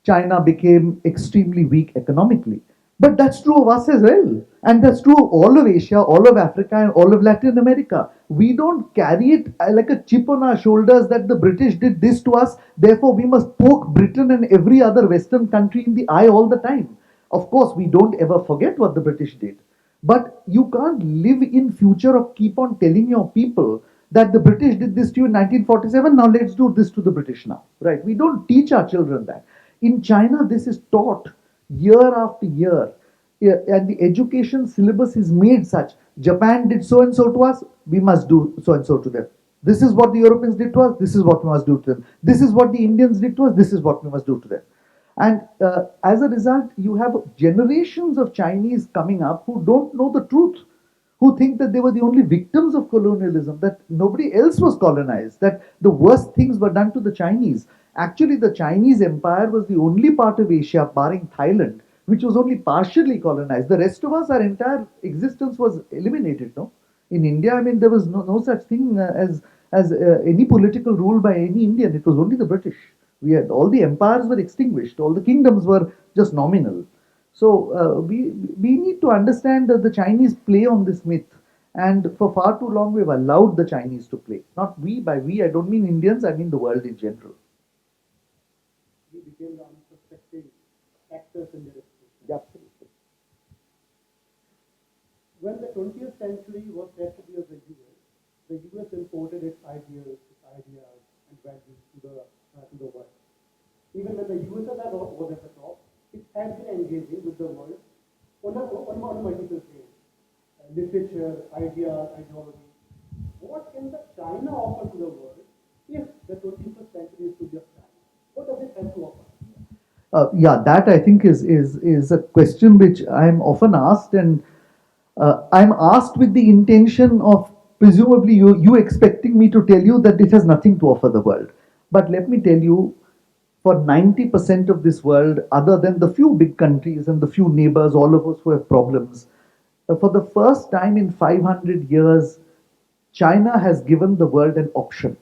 Speaker 3: China became extremely weak economically. But that's true of us as well. And that's true of all of Asia, all of Africa, and all of Latin America. We don't carry it like a chip on our shoulders that the British did this to us, therefore we must poke Britain and every other Western country in the eye all the time. Of course, we don't ever forget what the British did. But you can't live in future or keep on telling your people that the British did this to you in 1947, now let's do this to the British now. Right? We don't teach our children that. In China, this is taught year after year. Yeah, and the education syllabus is made such. Japan did so and so to us, we must do so and so to them. This is what the Europeans did to us, this is what we must do to them. This is what the Indians did to us, this is what we must do to them. And as a result, you have generations of Chinese coming up who don't know the truth, who think that they were the only victims of colonialism, that nobody else was colonized, that the worst things were done to the Chinese. Actually, the Chinese Empire was the only part of Asia, barring Thailand, which was only partially colonized. The rest of us, our entire existence was eliminated. No, in India, I mean, there was no such thing as any political rule by any Indian. It was only the British. We had all the empires were extinguished. All the kingdoms were just nominal. So we need to understand that the Chinese play on this myth, and for far too long we've allowed the Chinese to play. Not we. By we, I don't mean Indians. I mean the world in general.
Speaker 2: We became the unsuspecting actors in their explosion.
Speaker 3: Absolutely.
Speaker 2: When the 20th century was said to be of the US imported its ideas, and values to the world. Even when the USSR was at the top, it had been engaging with the world on multiple planes. Literature, ideas, ideology. What can the China offer to the world if the 21st century is to be of China? What does it have to offer?
Speaker 3: Yeah, that I think is a question which I'm often asked, and I'm asked with the intention of presumably you expecting me to tell you that it has nothing to offer the world. But let me tell you, for 90% of this world, other than the few big countries and the few neighbors, all of us who have problems, for the first time in 500 years, China has given the world an option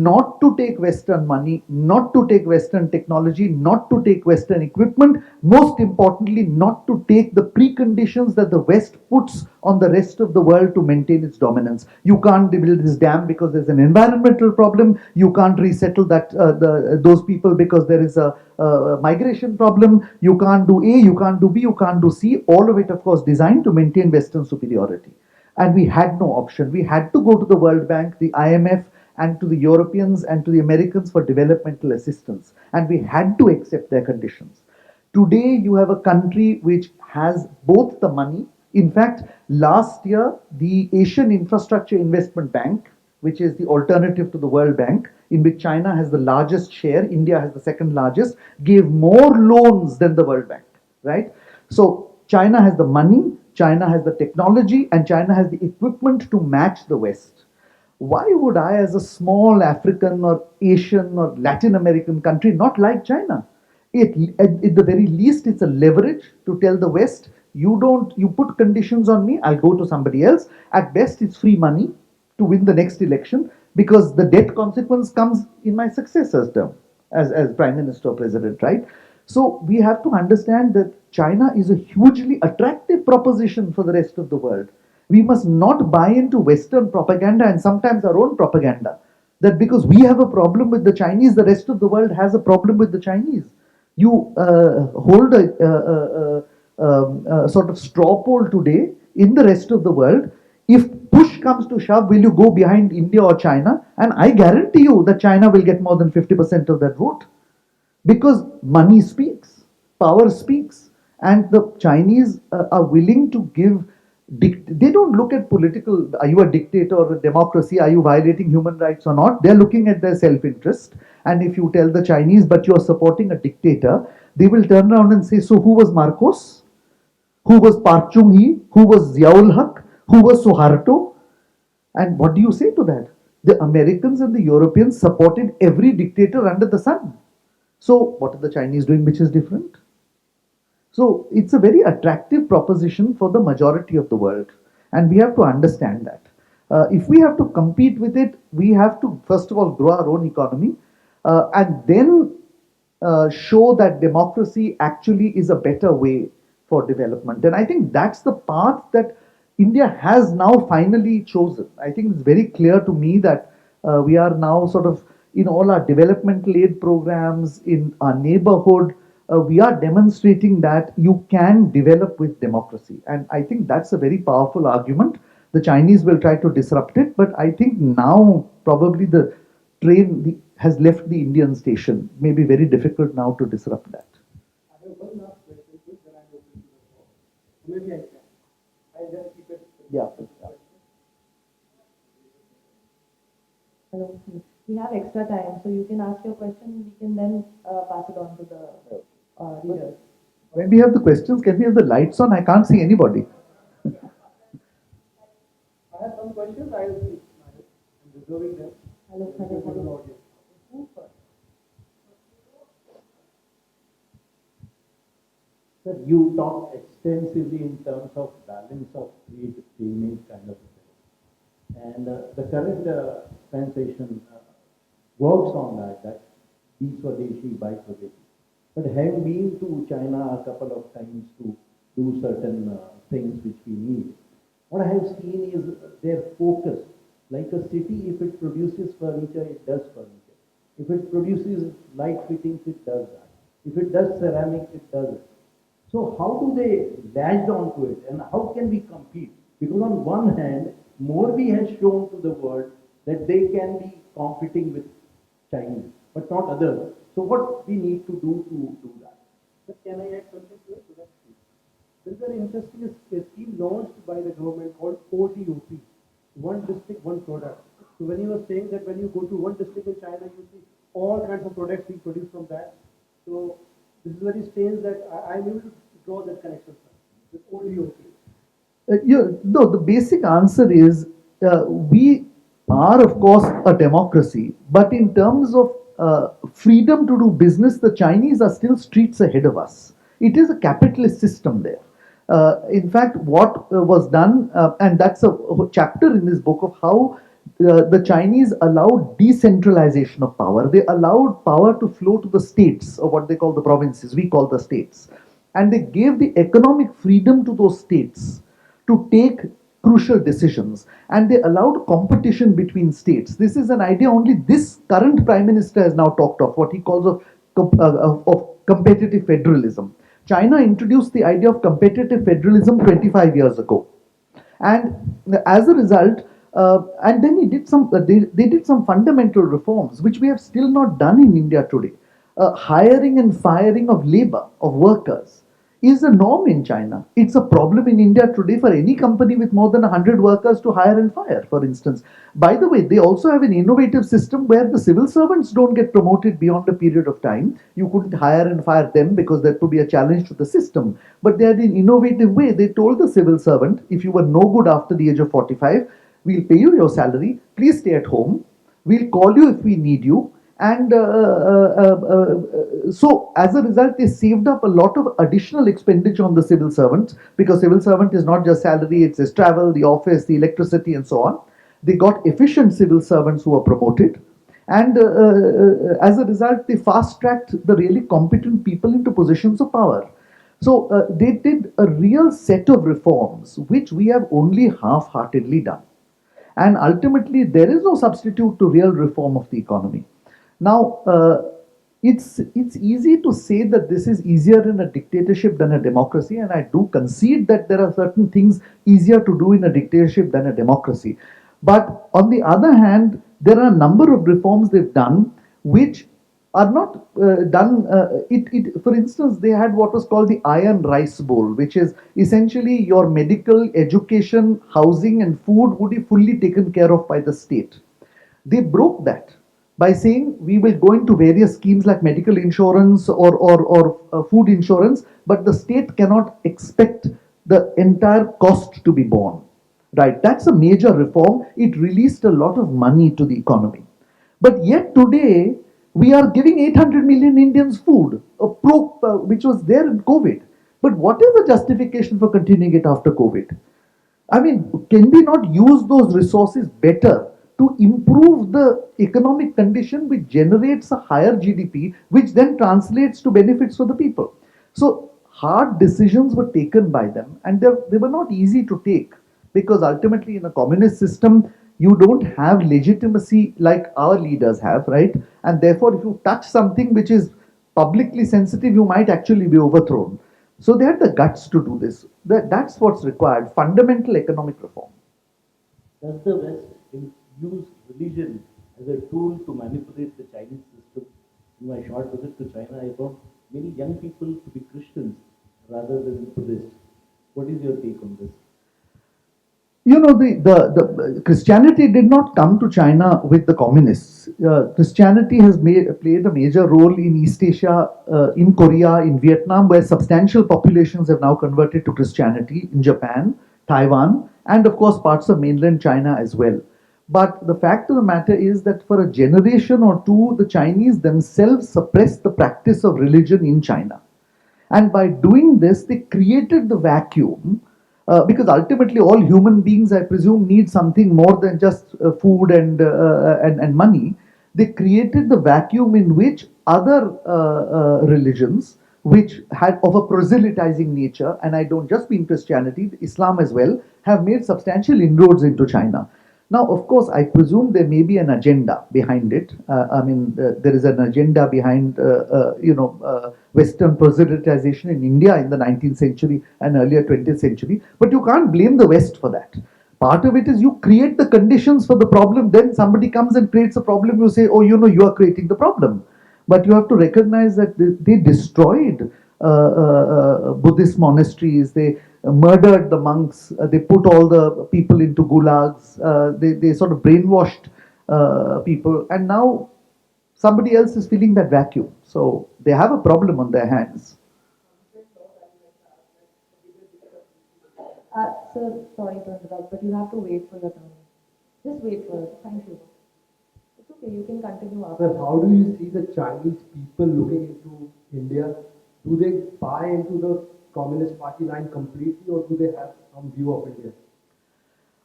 Speaker 3: not to take Western money, not to take Western technology, not to take Western equipment, most importantly, not to take the preconditions that the West puts on the rest of the world to maintain its dominance. You can't build this dam because there's an environmental problem. You can't resettle those people because there is a migration problem. You can't do A, you can't do B, you can't do C. All of it, of course, designed to maintain Western superiority. And we had no option. We had to go to the World Bank, the IMF, and to the Europeans and to the Americans for developmental assistance. And we had to accept their conditions. Today, you have a country which has both the money. In fact, last year, the Asian Infrastructure Investment Bank, which is the alternative to the World Bank, in which China has the largest share, India has the second largest, gave more loans than the World Bank, right? So China has the money, China has the technology, and China has the equipment to match the West. Why would I, as a small African or Asian or Latin American country, not like China? At the very least, it's a leverage to tell the West, you put conditions on me, I'll go to somebody else. At best, it's free money to win the next election because the debt consequence comes in my successor's term. as prime minister or president, right? So we have to understand that China is a hugely attractive proposition for the rest of the world. We must not buy into Western propaganda and sometimes our own propaganda that because we have a problem with the Chinese, the rest of the world has a problem with the Chinese. You hold a sort of straw poll today in the rest of the world. If push comes to shove, will you go behind India or China? And I guarantee you that China will get more than 50% of that vote because money speaks, power speaks, and the Chinese are willing to give. They don't look at political. Are you a dictator or a democracy? Are you violating human rights or not? They're looking at their self-interest. And if you tell the Chinese, but you're supporting a dictator, they will turn around and say, so who was Marcos? Who was Park Chung Hee? Who was Ziaul Haq? Who was Suharto? And what do you say to that? The Americans and the Europeans supported every dictator under the sun. So, what are the Chinese doing which is different? So, it's a very attractive proposition for the majority of the world. And we have to understand that. If we have to compete with it, we have to, first of all, grow our own economy and then show that democracy actually is a better way for development. And I think that's the path that India has now finally chosen. I think it's very clear to me that we are now sort of in all our developmental aid programs, in our neighborhood, we are demonstrating that you can develop with democracy. And I think that's a very powerful argument. The Chinese will try to disrupt it, but I think now probably the has left the Indian station. It may be very difficult now to disrupt that.
Speaker 2: I have one last question, please, then I'm open to the floor. Maybe I can. I'll just keep it.
Speaker 3: Yeah.
Speaker 1: Hello. We have extra time, so you can ask your question. We can then pass it on to the readers.
Speaker 3: When we have the questions, can we have the lights on? I can't see anybody.
Speaker 2: I have some questions. I'm reserving them.
Speaker 1: Hello,
Speaker 2: Go to the
Speaker 1: hello.
Speaker 2: audience.
Speaker 4: Sir, you talked extensively in terms of balance of trade payment kind of thing. And the current dispensation works on that be Swadeshi, buy Swadeshi. But having been to China a couple of times to do certain things which we need, what I have seen is their focus. Like a city, if it produces furniture, it does furniture. If it produces light fittings, it does that. If it does ceramic, it does it. So how do they latch on to it and how can we compete? Because on one hand, Morbi has shown to the world that they can be competing with Chinese, but not others. So what we need to do that?
Speaker 2: But can I add something to it? There is an interesting scheme launched by the government called OTOP, one district, one product. So when you were saying that when you go to one district in China, you see all kinds of products being produced from that. So this is very strange that I'm able to draw that connection with OTOP.
Speaker 3: No, the basic answer is we are, of course, a democracy, but in terms of freedom to do business, the Chinese are still streets ahead of us. It is a capitalist system there. In fact, what was done, and that's a chapter in this book of how the Chinese allowed decentralization of power. They allowed power to flow to the states, or what they call the provinces, we call the states. And they gave the economic freedom to those states to take crucial decisions. And they allowed competition between states. This is an idea only this current prime minister has now talked of, what he calls of competitive federalism. China introduced the idea of competitive federalism 25 years ago. And as a result, and then they did some fundamental reforms, which we have still not done in India today. Hiring and firing of labor, of workers, is a norm in China. It's a problem in India today for any company with more than 100 workers to hire and fire, for instance. By the way, they also have an innovative system where the civil servants don't get promoted beyond a period of time. You couldn't hire and fire them because that would be a challenge to the system. But they had an innovative way. They told the civil servant, if you were no good after the age of 45, we'll pay you your salary. Please stay at home. We'll call you if we need you. And so, as a result, they saved up a lot of additional expenditure on the civil servants because civil servant is not just salary, it's his travel, the office, the electricity, and so on. They got efficient civil servants who were promoted. And as a result, they fast tracked the really competent people into positions of power. So they did a real set of reforms, which we have only half heartedly done. And ultimately, there is no substitute to real reform of the economy. Now, it's easy to say that this is easier in a dictatorship than a democracy, and I do concede that there are certain things easier to do in a dictatorship than a democracy. But on the other hand, there are a number of reforms they've done which are not done. For instance, they had what was called the Iron Rice Bowl, which is essentially your medical, education, housing, and food would be fully taken care of by the state. They broke that by saying we will go into various schemes like medical insurance or food insurance, but the state cannot expect the entire cost to be borne. Right? That's a major reform. It released a lot of money to the economy. But yet today, we are giving 800 million Indians food, which was there in COVID. But what is the justification for continuing it after COVID? I mean, can we not use those resources better to improve the economic condition which generates a higher GDP, which then translates to benefits for the people? So, hard decisions were taken by them, and they were not easy to take because ultimately, in a communist system, you don't have legitimacy like our leaders have, right? And therefore, if you touch something which is publicly sensitive, you might actually be overthrown. So they had the guts to do this. That's what's required, fundamental economic reform.
Speaker 4: Does the West use religion as a tool to manipulate the Chinese system? In my short visit to China, I found many young people to be Christians rather than Buddhists. What is your take on this?
Speaker 3: The Christianity did not come to China with the communists. Christianity has played a major role in East Asia, in Korea, in Vietnam, where substantial populations have now converted to Christianity, in Japan, Taiwan, and of course parts of mainland China as well. But the fact of the matter is that for a generation or two, the Chinese themselves suppressed the practice of religion in China. And by doing this, they created the vacuum because ultimately all human beings, I presume, need something more than just food and money. They created the vacuum in which other religions, which had of a proselytizing nature, and I don't just mean Christianity, Islam as well, have made substantial inroads into China. Now, of course, I presume there may be an agenda behind it. There is an agenda behind, Western proselytization in India in the 19th century and earlier 20th century. But you can't blame the West for that. Part of it is you create the conditions for the problem, then somebody comes and creates a problem, you say, oh, you are creating the problem. But you have to recognize that they destroyed Buddhist monasteries, they murdered the monks, they put all the people into gulags, they sort of brainwashed people, and now somebody else is filling that vacuum. So they have a problem on their hands.
Speaker 1: Sir, sorry to interrupt, but you have to wait for your turn. Just wait for it. Thank you. It's okay, you can continue after.
Speaker 2: Sir, how do you see the Chinese people looking into India? Do they buy into the Communist Party line completely, or do they have some view of India?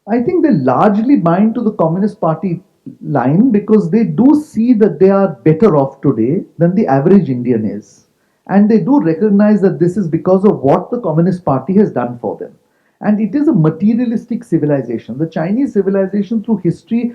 Speaker 3: I think they largely bind to the Communist Party line because they do see that they are better off today than the average Indian is. And they do recognize that this is because of what the Communist Party has done for them. And it is a materialistic civilization. The Chinese civilization through history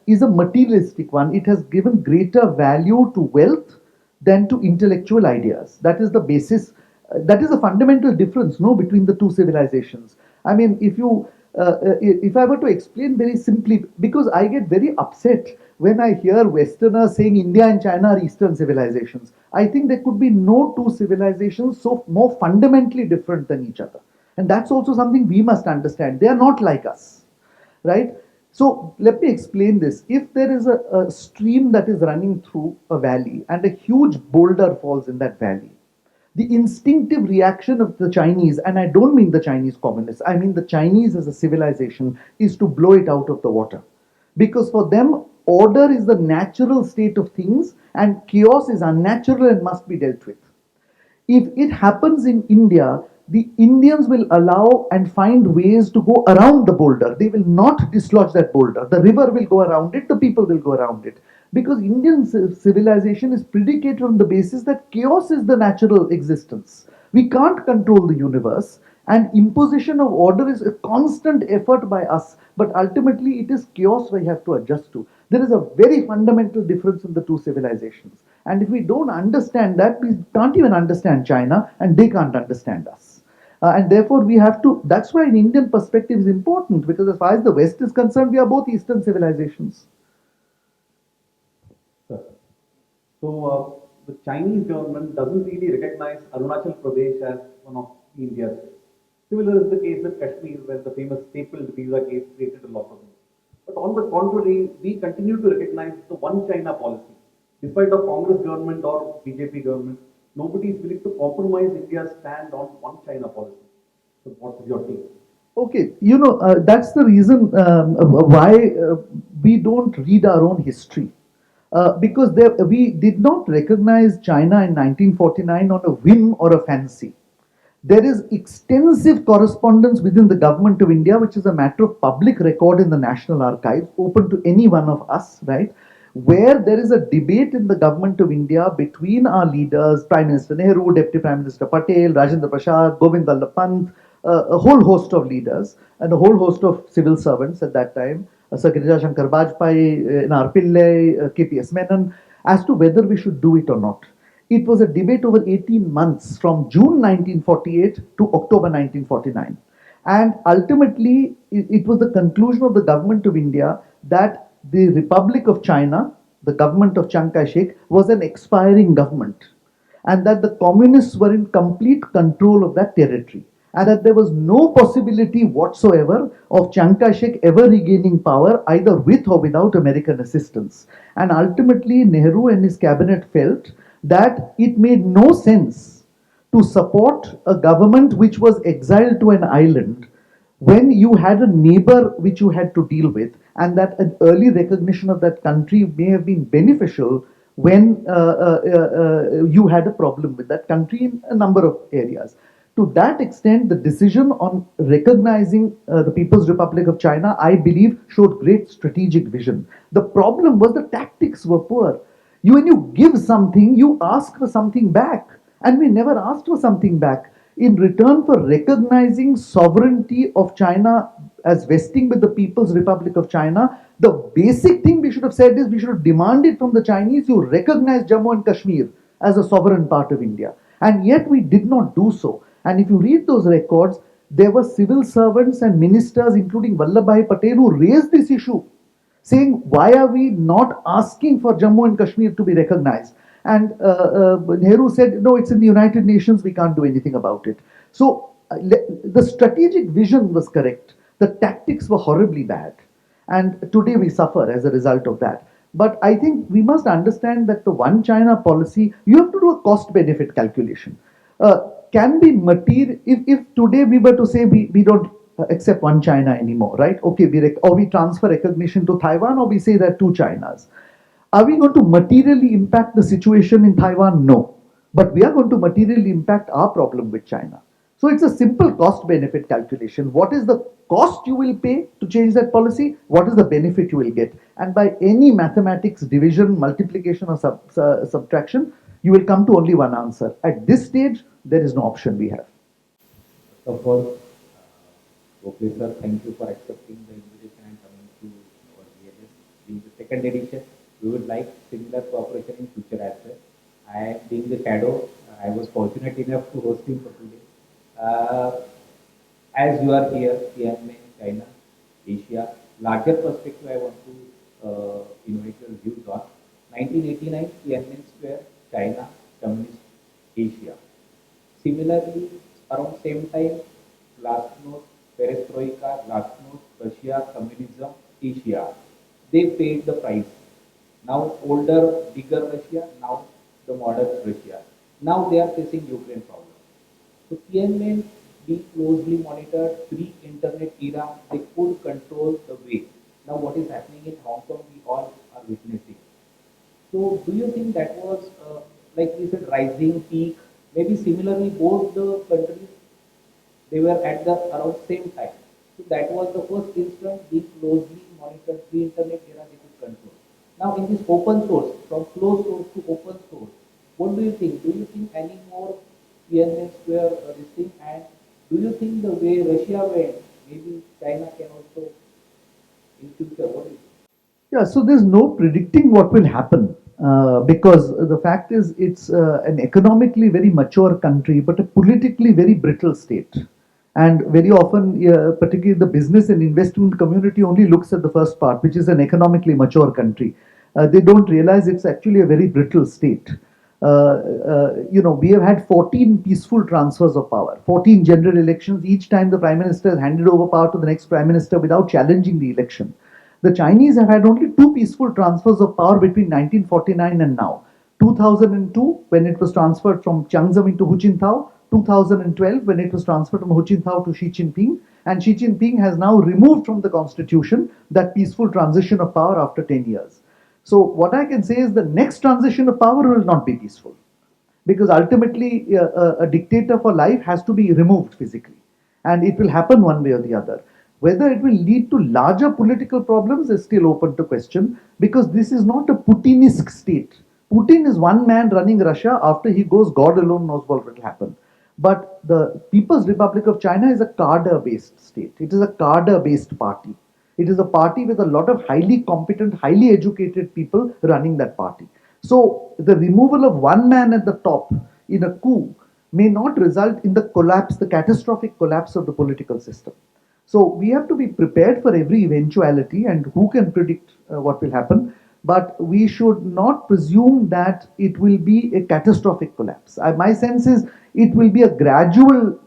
Speaker 3: is a materialistic one. It has given greater value to wealth than to intellectual ideas. That is the basis. That is a fundamental difference, no, between the two civilizations. I mean, if I were to explain very simply, because I get very upset when I hear Westerners saying India and China are Eastern civilizations. I think there could be no two civilizations so more fundamentally different than each other. And that's also something we must understand. They are not like us, right? So let me explain this. If there is a stream that is running through a valley and a huge boulder falls in that valley, the instinctive reaction of the Chinese, and I don't mean the Chinese communists, I mean the Chinese as a civilization, is to blow it out of the water. Because for them, order is the natural state of things and chaos is unnatural and must be dealt with. If it happens in India, the Indians will allow and find ways to go around the boulder. They will not dislodge that boulder. The river will go around it, the people will go around it. because Indian civilization is predicated on the basis that chaos is the natural existence. We can't control the universe, and imposition of order is a constant effort by us, but ultimately it is chaos we have to adjust to. There is a very fundamental difference in the two civilizations, and if we don't understand that, we can't even understand China, and they can't understand us. And therefore, we have to. That's why an Indian perspective is important, because as far as the West is concerned, we are both Eastern civilizations.
Speaker 5: Sir. So the Chinese government doesn't really recognize Arunachal Pradesh as one of India's states. Similar is the case with Kashmir, where the famous stapled visa case created a lot of news. But on the contrary, we continue to recognize the one China policy. Despite of Congress government or BJP government, nobody is willing to compromise India's stand on one China policy. So what's your take?
Speaker 3: Okay, that's the reason why we don't read our own history. Because we did not recognize China in 1949 on a whim or a fancy. There is extensive correspondence within the government of India, which is a matter of public record in the National Archives, open to any one of us, right? Where there is a debate in the government of India between our leaders, Prime Minister Nehru, Deputy Prime Minister Patel, Rajendra Prasad, Govind Vallabh Pant, a whole host of leaders and a whole host of civil servants at that time, Sir Girija Shankar Bajpai, N.R. Pillai, K.P.S. Menon, as to whether we should do it or not. It was a debate over 18 months from June 1948 to October 1949. And ultimately, it was the conclusion of the government of India that the Republic of China, the government of Chiang Kai shek, was an expiring government, and that the communists were in complete control of that territory, and that there was no possibility whatsoever of Chiang Kai shek ever regaining power, either with or without American assistance. And ultimately, Nehru and his cabinet felt that it made no sense to support a government which was exiled to an island when you had a neighbor which you had to deal with, and that an early recognition of that country may have been beneficial when you had a problem with that country in a number of areas. To that extent, the decision on recognizing the People's Republic of China, I believe, showed great strategic vision. The problem was the tactics were poor. When you give something, you ask for something back. And we never asked for something back. In return for recognizing sovereignty of China as vesting with the People's Republic of China, the basic thing we should have said is we should have demanded from the Chinese, you recognize Jammu and Kashmir as a sovereign part of India. And yet we did not do so. And if you read those records, there were civil servants and ministers, including Vallabhbhai Patel, who raised this issue, saying, why are we not asking for Jammu and Kashmir to be recognized? And Nehru said, no, it's in the United Nations, we can't do anything about it. So the strategic vision was correct. The tactics were horribly bad. And today we suffer as a result of that. But I think we must understand that the one China policy, you have to do a cost benefit calculation. Can be material, if today we were to say we don't accept one China anymore, right? Okay, or we transfer recognition to Taiwan, or we say there are two Chinas. Are we going to materially impact the situation in Taiwan? No. But we are going to materially impact our problem with China. So it's a simple cost benefit calculation. What is the cost you will pay to change that policy? What is the benefit you will get? And by any mathematics, division, multiplication, or subtraction, you will come to only one answer. At this stage, there is no option we have.
Speaker 4: Of course, Gokhale sir, thank you for accepting the invitation and coming to our VLF. Being the second edition, we would like similar cooperation in future as well. I, being the shadow, I was fortunate enough to host him for today. Uh, as you are here, Tiananmen, China, Asia, larger perspective, I want to invite your views on 1989 Tiananmen Square, China, Communist Asia. Similarly, around same time, Glasnost, Perestroika, Glasnost, Russia, Communism, Asia. They paid the price. Now older, bigger Russia, now the modern Russia. Now they are facing Ukraine problem. So Tiananmen being closely monitored, pre-internet era, they could control the way. Now what is happening in Hong Kong, we all are witnessing. So do you think that was, like we said, rising peak? Maybe similarly, both the countries, they were at the around same time. So that was the first instance being closely monitored, pre-internet era they could control.
Speaker 6: Now, in this open source, from closed source to open source, what do you think? Do you think any more PNS were this thing? And do you think the way Russia went, maybe China can also in future? What do you think?
Speaker 3: Yeah, so there's no predicting what will happen because the fact is it's an economically very mature country, but a politically very brittle state. And very often, particularly the business and investment community only looks at the first part, which is an economically mature country. They don't realize it's actually a very brittle state. We have had 14 peaceful transfers of power, 14 general elections. Each time the prime minister has handed over power to the next prime minister without challenging the election. The Chinese have had only two peaceful transfers of power between 1949 and now. 2002, when it was transferred from Jiang Zemin to Hu Jintao, 2012, when it was transferred from Hu Jintao to Xi Jinping, and Xi Jinping has now removed from the constitution that peaceful transition of power after 10 years. So, what I can say is the next transition of power will not be peaceful because ultimately a dictator for life has to be removed physically, and it will happen one way or the other. Whether it will lead to larger political problems is still open to question because this is not a Putinesque state. Putin is one man running Russia. After he goes, God alone knows what will happen. But the People's Republic of China is a cadre based state. It is a cadre based party. It is a party with a lot of highly competent, highly educated people running that party. So the removal of one man at the top in a coup may not result in the collapse, the catastrophic collapse of the political system. So we have to be prepared for every eventuality, and who can predict what will happen? But we should not presume that it will be a catastrophic collapse. My sense is it will be a gradual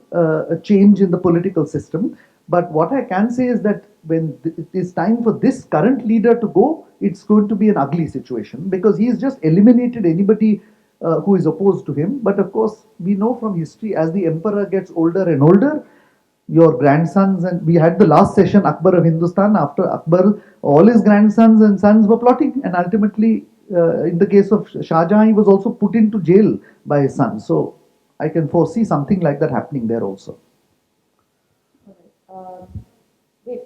Speaker 3: change in the political system. But what I can say is that when it is time for this current leader to go, it's going to be an ugly situation because he's just eliminated anybody who is opposed to him. But of course, we know from history as the emperor gets older and older, your grandsons, and we had the last session Akbar of Hindustan. After Akbar, all his grandsons and sons were plotting, and ultimately, in the case of Shah Jahan, he was also put into jail by his son. So I can foresee something like that happening there also.
Speaker 1: Alright. Wait,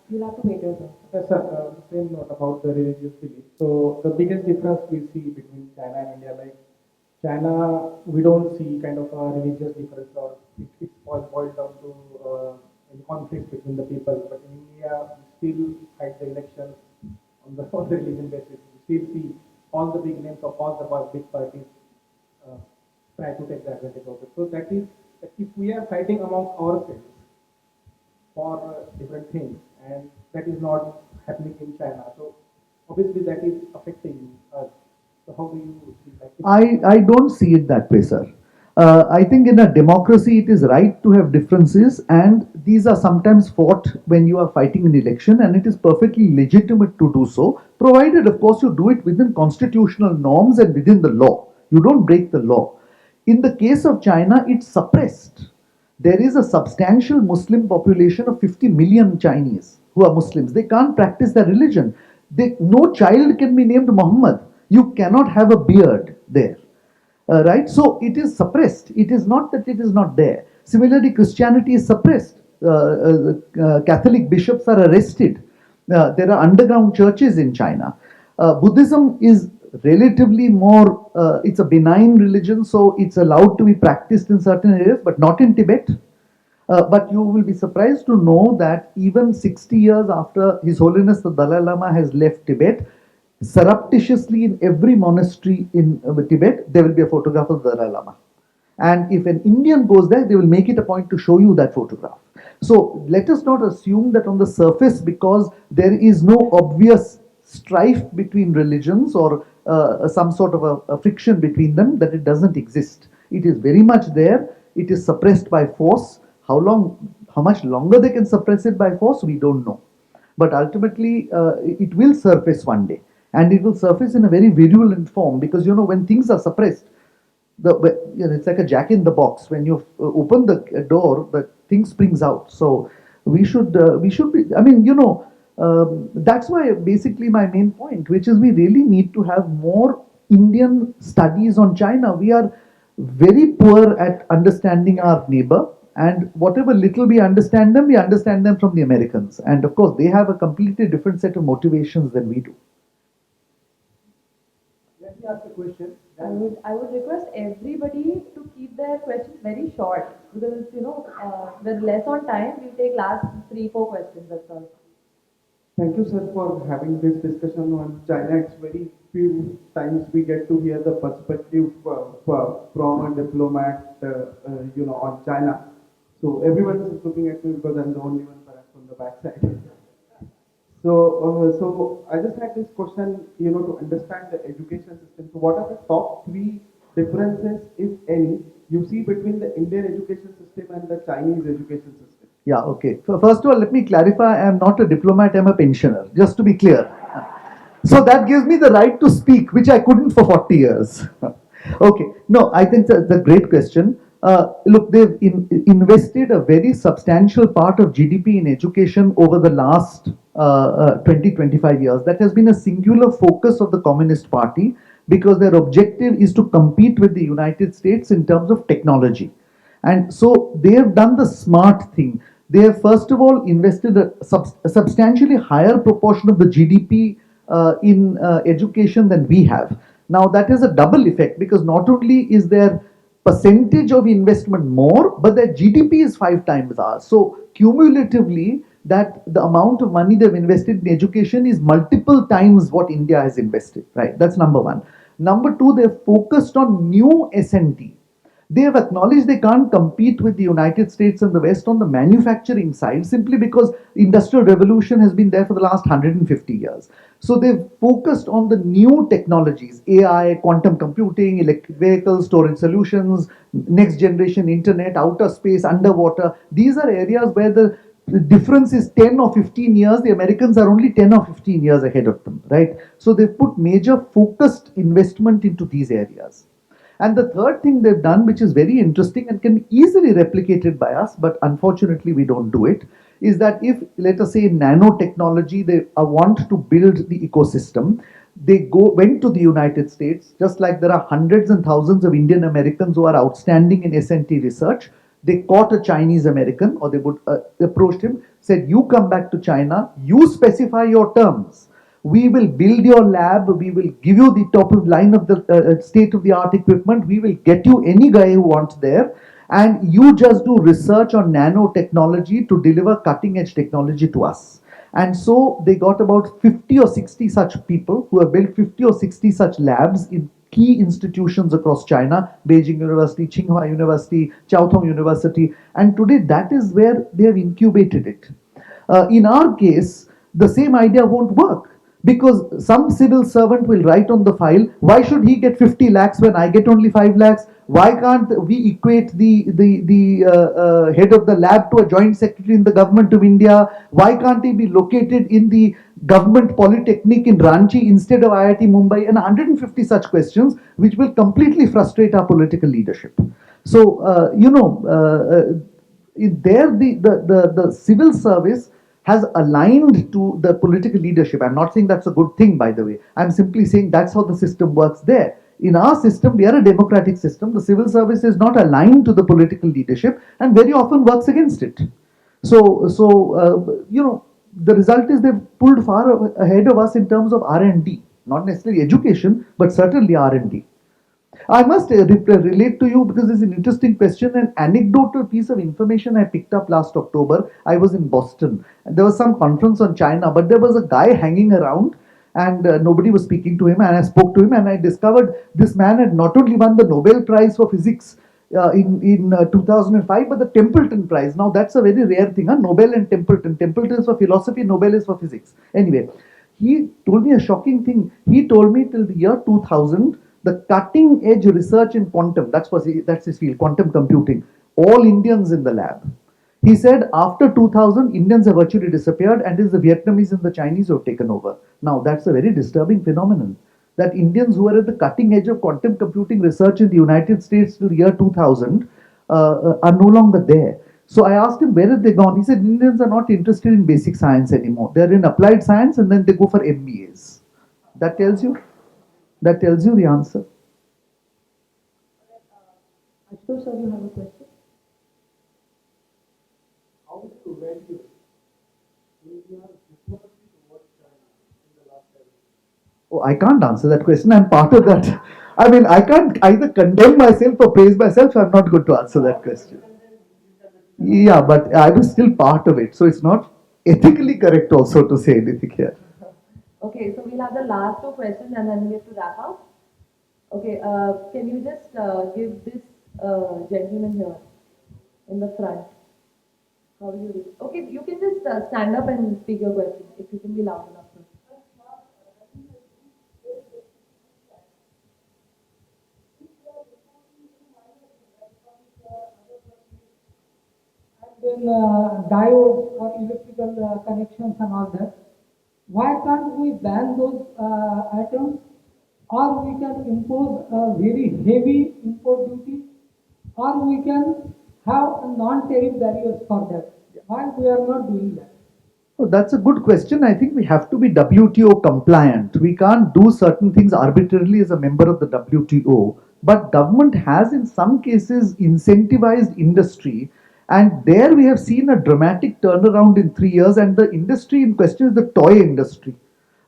Speaker 1: you'll have to wait your turn.
Speaker 7: Yes, sir. Same note about the religious belief. So the biggest difference we see between China and India, like China, we don't see kind of a religious difference or it's all boiled down to any conflict between the people. But in India, we still fight the elections on the on the religion basis. We still see all the big names of all the big parties uh, try to take the advantage of it. So that is, if we are fighting amongst ourselves for different things, and that is not happening in China. So obviously that is affecting us. So how do you see that?
Speaker 3: I don't see it that way, sir. I think in a democracy, it is right to have differences, and these are sometimes fought when you are fighting an election, and it is perfectly legitimate to do so, provided, of course, you do it within constitutional norms and within the law. You don't break the law. In the case of China, it's suppressed. There is a substantial Muslim population of 50 million Chinese who are Muslims. They can't practice their religion. No child can be named Muhammad. You cannot have a beard there. Right? So it is suppressed. It is not that it is not there. Similarly, Christianity is suppressed. Catholic bishops are arrested. There are underground churches in China. Buddhism is relatively more, it's a benign religion, so it's allowed to be practiced in certain areas, but not in Tibet. But you will be surprised to know that even 60 years after His Holiness the Dalai Lama has left Tibet, surreptitiously in every monastery in Tibet, there will be a photograph of the Dalai Lama. And if an Indian goes there, they will make it a point to show you that photograph. So let us not assume that on the surface, because there is no obvious strife between religions or some sort of a friction between them, that it doesn't exist. It is very much there. It is suppressed by force. How much longer they can suppress it by force, we don't know. But ultimately, it will surface one day, and it will surface in a very virulent form because when things are suppressed, it's like a jack in the box. When you open the door, the thing springs out. So we should be. I mean, that's why basically my main point, which is we really need to have more Indian studies on China. We are very poor at understanding our neighbor, and whatever little we understand them from the Americans, and of course they have a completely different set of motivations than we do.
Speaker 2: me ask a question.
Speaker 1: I would request everybody to keep their questions very short because we're less on time. We'll take last three, four questions. That's all.
Speaker 7: Thank you, sir, for having this discussion on China. It's very few times we get to hear the perspective from a diplomat, on China. So everyone is looking at me because I'm the only one perhaps on the backside. So I just had this question, to understand the education system. So, what are the top three differences, if any, you see between the Indian education system and the Chinese education system?
Speaker 3: Yeah, okay. First of all, let me clarify I am not a diplomat, I'm a pensioner, just to be clear. So that gives me the right to speak, which I couldn't for 40 years. Okay, no, I think that's a great question. Look, they've invested a very substantial part of GDP in education over the last 20, 25 years. That has been a singular focus of the Communist Party because their objective is to compete with the United States in terms of technology. And so they have done the smart thing. They have first of all invested a substantially higher proportion of the GDP in education than we have. Now that has a double effect because not only is their percentage of investment more, but their GDP is 5 times ours. So cumulatively, that the amount of money they've invested in education is multiple times what India has invested. Right? That's number one. Number two, they've focused on new S&T. They have acknowledged they can't compete with the United States and the West on the manufacturing side simply because industrial revolution has been there for the last 150 years. So they've focused on the new technologies, AI, quantum computing, electric vehicles, storage solutions, next generation internet, outer space, underwater. These are areas where the difference is 10 or 15 years. The Americans are only 10 or 15 years ahead of them, right? So they've put major focused investment into these areas. And the third thing they've done, which is very interesting and can be easily replicated by us, but unfortunately we don't do it, is that if, let us say, in nanotechnology, they want to build the ecosystem, they went to the United States, just like there are hundreds and thousands of Indian Americans who are outstanding in S&T research. They caught a Chinese American, or they would approached him, said, "You come back to China, you specify your terms. We will build your lab, we will give you the top of line of the state of the art equipment, we will get you any guy who wants there, and you just do research on nanotechnology to deliver cutting edge technology to us." And so they got about 50 or 60 such people who have built 50 or 60 such labs in key institutions across China, Beijing University, Tsinghua University, Chiao University, and today that is where they have incubated it. In our case, the same idea won't work because some civil servant will write on the file, why should he get 50 lakhs when I get only 5 lakhs? Why can't we equate the head of the lab to a joint secretary in the government of India? Why can't he be located in the government polytechnic in Ranchi instead of IIT Mumbai? And 150 such questions which will completely frustrate our political leadership. So, there the civil service has aligned to the political leadership. I'm not saying that's a good thing, by the way. I'm simply saying that's how the system works there. In our system, we are a democratic system. The civil service is not aligned to the political leadership and very often works against it. So, the result is they've pulled far ahead of us in terms of R&D, not necessarily education, but certainly R&D. I must relate to you because it's an interesting question. An anecdotal piece of information I picked up last October. I was in Boston. And there was some conference on China, but there was a guy hanging around and nobody was speaking to him. And I spoke to him and I discovered this man had not only won the Nobel Prize for Physics in 2005, but the Templeton Prize. Now that's a very rare thing, huh? Nobel and Templeton. Templeton is for philosophy, Nobel is for physics. Anyway, he told me a shocking thing. He told me till the year 2000, the cutting edge research in quantum, that's his field, quantum computing, all Indians in the lab. He said after 2000, Indians have virtually disappeared and it's the Vietnamese and the Chinese who have taken over. Now that's a very disturbing phenomenon. That Indians who are at the cutting edge of quantum computing research in the United States till the year 2000 are no longer there. So I asked him, where have they gone? He said, Indians are not interested in basic science anymore. They're in applied science and then they go for MBAs. That tells you the answer.
Speaker 1: Ashutosh, sir, you have a question?
Speaker 2: How do you value India's diplomacy towards China in the last 7 years?
Speaker 3: Oh, I can't answer that question. I'm part of that. I mean, I can't either condemn myself or praise myself, so I'm not going to answer that question. Yeah, but I was still part of it, so it's not ethically correct also to say anything here.
Speaker 1: Okay, so we'll have the last two questions and then we have to wrap up. Okay, can you just give this gentleman here in the front? How do you read? Okay, you can just stand up and speak your question if you can be loud enough.
Speaker 8: Then diodes or electrical connections and all that. Why can't we ban those items, or we can impose a very heavy import duty, or we can have a non-tariff barriers for that? Why we are not doing that?
Speaker 3: Oh, that's a good question. I think we have to be WTO compliant. We can't do certain things arbitrarily as a member of the WTO. But government has, in some cases, incentivized industry, and there we have seen a dramatic turnaround in 3 years. And the industry in question is the toy industry.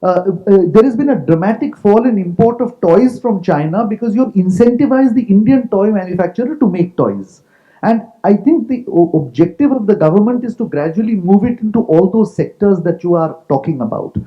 Speaker 3: There has been a dramatic fall in import of toys from China because you have incentivized the Indian toy manufacturer to make toys. And I think the objective of the government is to gradually move it into all those sectors that you are talking about.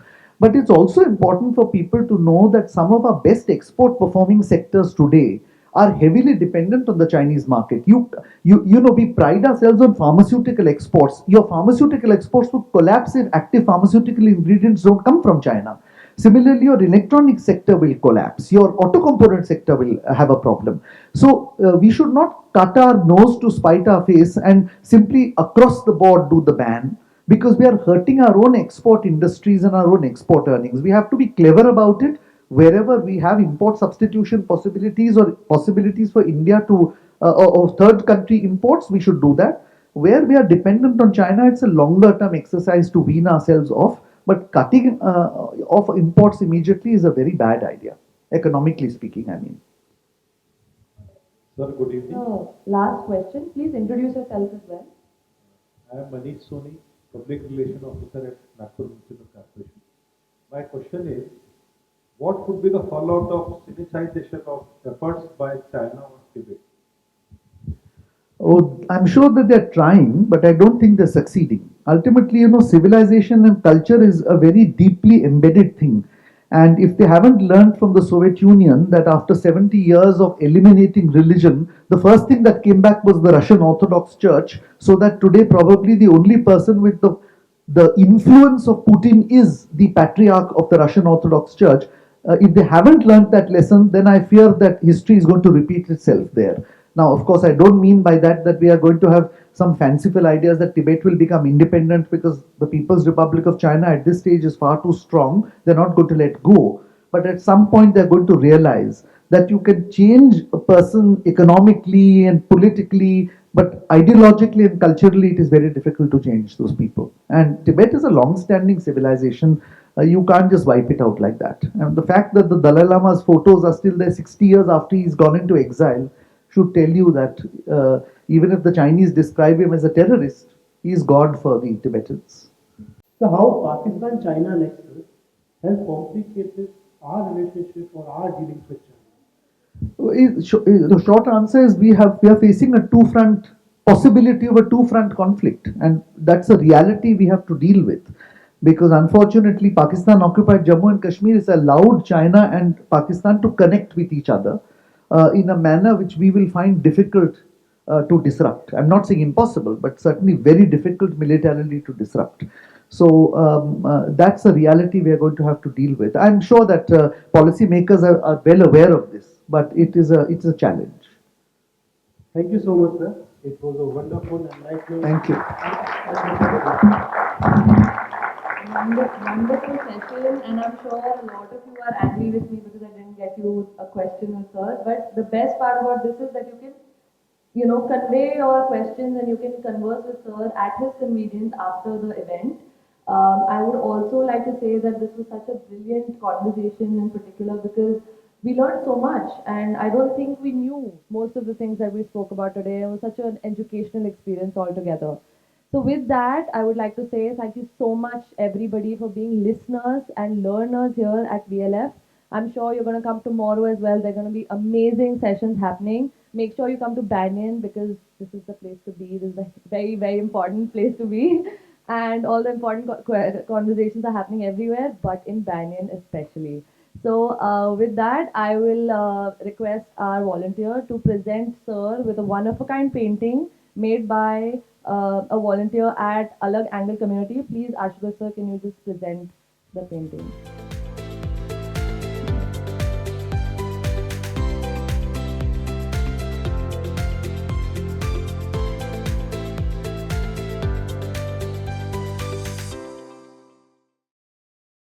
Speaker 3: But it's also important for people to know that some of our best export performing sectors today are heavily dependent on the Chinese market. We pride ourselves on pharmaceutical exports. Your pharmaceutical exports would collapse if active pharmaceutical ingredients don't come from China. Similarly, your electronic sector will collapse. Your auto component sector will have a problem. So we should not cut our nose to spite our face and simply across the board do the ban, because we are hurting our own export industries and our own export earnings. We have to be clever about it. Wherever we have import substitution possibilities or possibilities for India to or third country imports, we should do that. Where we are dependent on China, it's a longer term exercise to wean ourselves off. But cutting off imports immediately is a very bad idea, economically speaking, I mean.
Speaker 4: Sir, good evening.
Speaker 1: So, last question. Please introduce yourself as well.
Speaker 4: I am Manish Soni, Public Relation Officer at Nagpur Municipal Corporation. My question is, what could be the fallout of sinicization of efforts by China on Tibet?
Speaker 3: Oh, I'm sure that they're trying, but I don't think they're succeeding. Ultimately, civilization and culture is a very deeply embedded thing. And if they haven't learned from the Soviet Union that after 70 years of eliminating religion, the first thing that came back was the Russian Orthodox Church, so that today probably the only person with the influence of Putin is the patriarch of the Russian Orthodox Church. If they haven't learned that lesson, then I fear that history is going to repeat itself there. Now, of course, I don't mean by that we are going to have some fanciful ideas that Tibet will become independent because the People's Republic of China at this stage is far too strong. They're not going to let go. But at some point, they're going to realize that you can change a person economically and politically, but ideologically and culturally, it is very difficult to change those people. And Tibet is a long standing civilization. You can't just wipe it out like that. And the fact that the Dalai Lama's photos are still there 60 years after he's gone into exile should tell you that even if the Chinese describe him as a terrorist, he is God for the Tibetans.
Speaker 2: So how Pakistan-China nexus has complicated our relationship or our dealings with China?
Speaker 3: The short answer is we are facing a two front possibility of a two front conflict, and that's a reality we have to deal with, because unfortunately Pakistan occupied Jammu and Kashmir has allowed China and Pakistan to connect with each other in a manner which we will find difficult to disrupt. I'm not saying impossible, but certainly very difficult militarily to disrupt. So that's a reality we are going to have to deal with. I'm sure that policymakers are well aware of this, but it's a challenge.
Speaker 2: Thank you so much, sir. It was a wonderful and enlightening.
Speaker 3: Thank you.
Speaker 1: Wonderful session, and I'm sure a lot of you are angry with me because I didn't get you a question with sir. But the best part about this is that you can, convey your questions and you can converse with sir at his convenience after the event. I would also like to say that this was such a brilliant conversation in particular because we learned so much, and I don't think we knew most of the things that we spoke about today. It was such an educational experience altogether. So, with that, I would like to say thank you so much, everybody, for being listeners and learners here at VLF. I'm sure you're going to come tomorrow as well. There are going to be amazing sessions happening. Make sure you come to Banyan because this is the place to be. This is a very, very important place to be. And all the important conversations are happening everywhere, but in Banyan especially. So, with that, I will request our volunteer to present Sir with a one of a kind painting made by a volunteer at Alag Angle Community. Please, Ashutosh Sir, can you just present the painting?